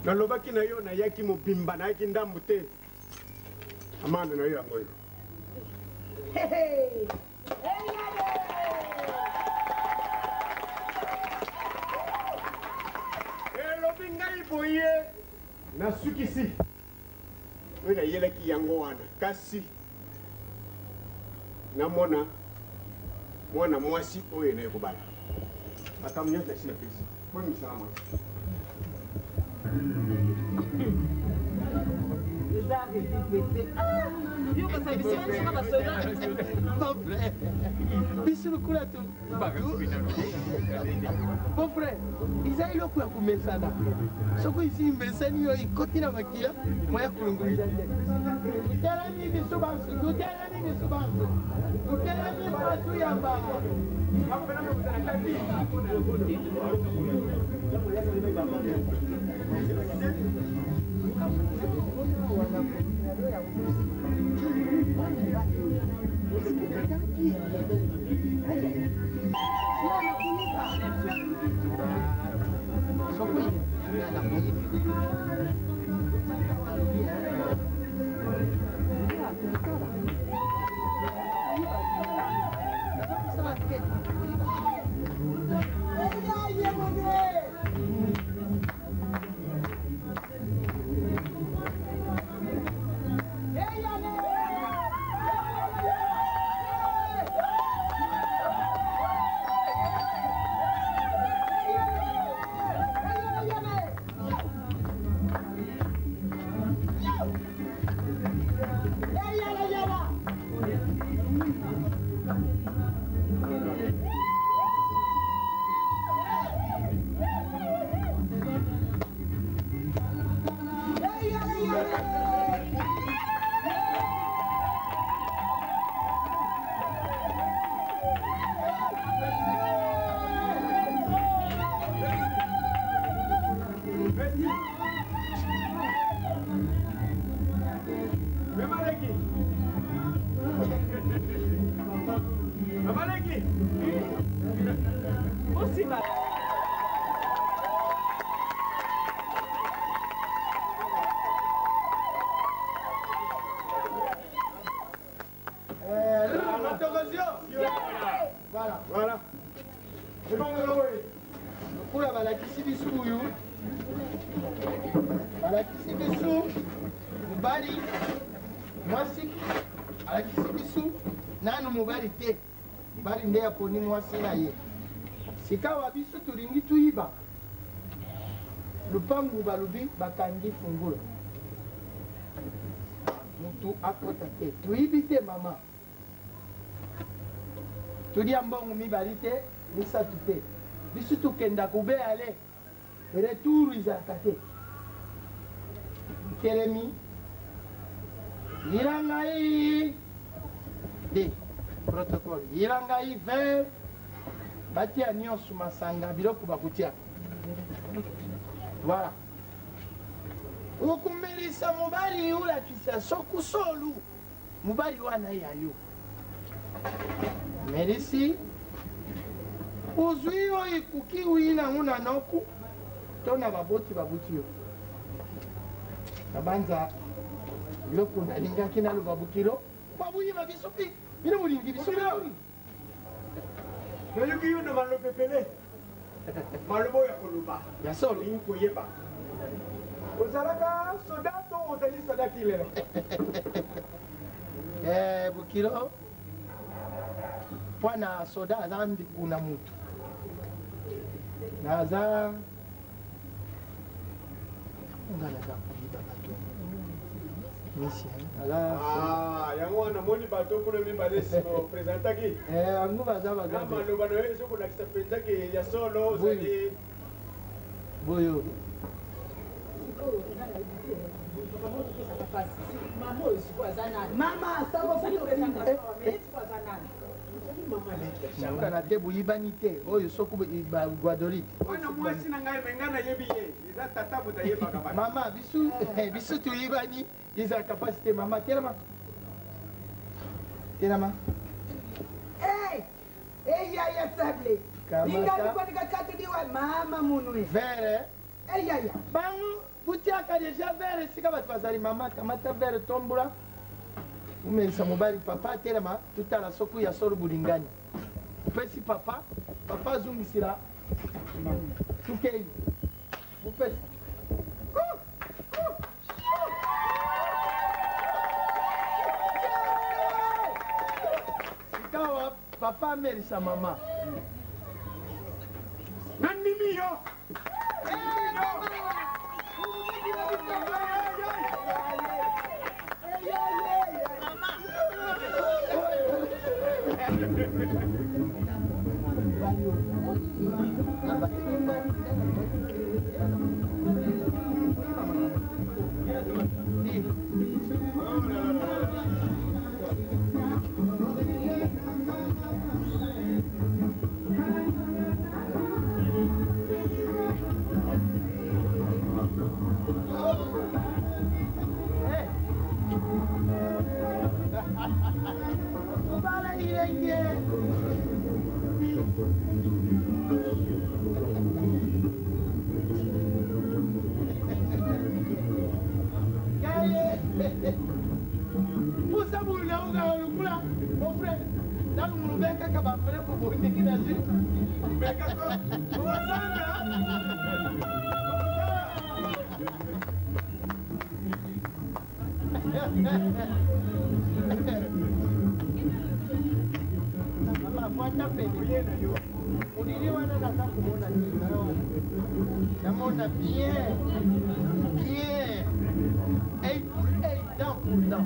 nalobaki na yo nayaki mobimba nayaki ndambu te amande na yo yango oyo elobi ngai boye nasukisi oyo nayelaki yango wana kasi namona mwana mwasi oyo naye kobala makambo nyonso nasi napesi po misala mwasi biso kula tu mon frère eza eloko ya komesana soki isi mesani yo ekoti na makila moya kulunguluza te tutelemi biso banso tutelemi biso banso tutelemi batu ya mbanga Voilà. Voilà. C'est bon, Lokola balakisi biso oyo balakisi biso mobali mwasi alakisi biso nanu mobali te mobali nde aponi mwasi na ye sika wa biso tolingi tuyiba lupangu balobi bakangi fungula mutu akota te tuyibi te mama tulia mbongo mibali te misatu te biso tokenda kubeyale retour ezalaka te telemi yira ngai de protocole yira ngai ver batia nyonso masanga biloko bakotia voilà okumbelisa mobali olakisa sokusolu mobali wana yayo merisi uzwi oyo ekuki uyinango na noku to na baboti babuti yo nabanza biloko nalingaki naloba bukilo babuyiba biso mpi bino bolingi biso nayoki yo na maloba ebele maloba oyo ya koloba ya solo olingi koyeba ozalaka soda to ozali soda kilelo bukilo mwana soda aza ndiku na mutu naza nga naza koyiba bato misi yango wana moni bato kuna mibale nsima opresentaki yango baza na maloba na yo ezokolakisa mpenzaki ya solo ozali boyo mokana te boyibani te oyo soki guadolite wana mwasi na ngai menga nayebi ye eza tata moto ayebaka bana mama biso toyibani ezalaka mpasi te mama telema telema eyaya sable ningalikwanikakatiliwa mama munwe vere eyaya bango butiaka deja vere esika bato bazali mama kamata vere tombola umelisa mobali papa atelema tutala soki ya solo bulingani upesi papa azungisila tukei upesi sikawa papa amelisa mama nandimi yo pusa bulauga lukula ofre dalu mulubeka kaba fere ko bondiki na zi beka ko wasanga mama kwanda pene udili wana na kumona ni namona bien et dents pour dents.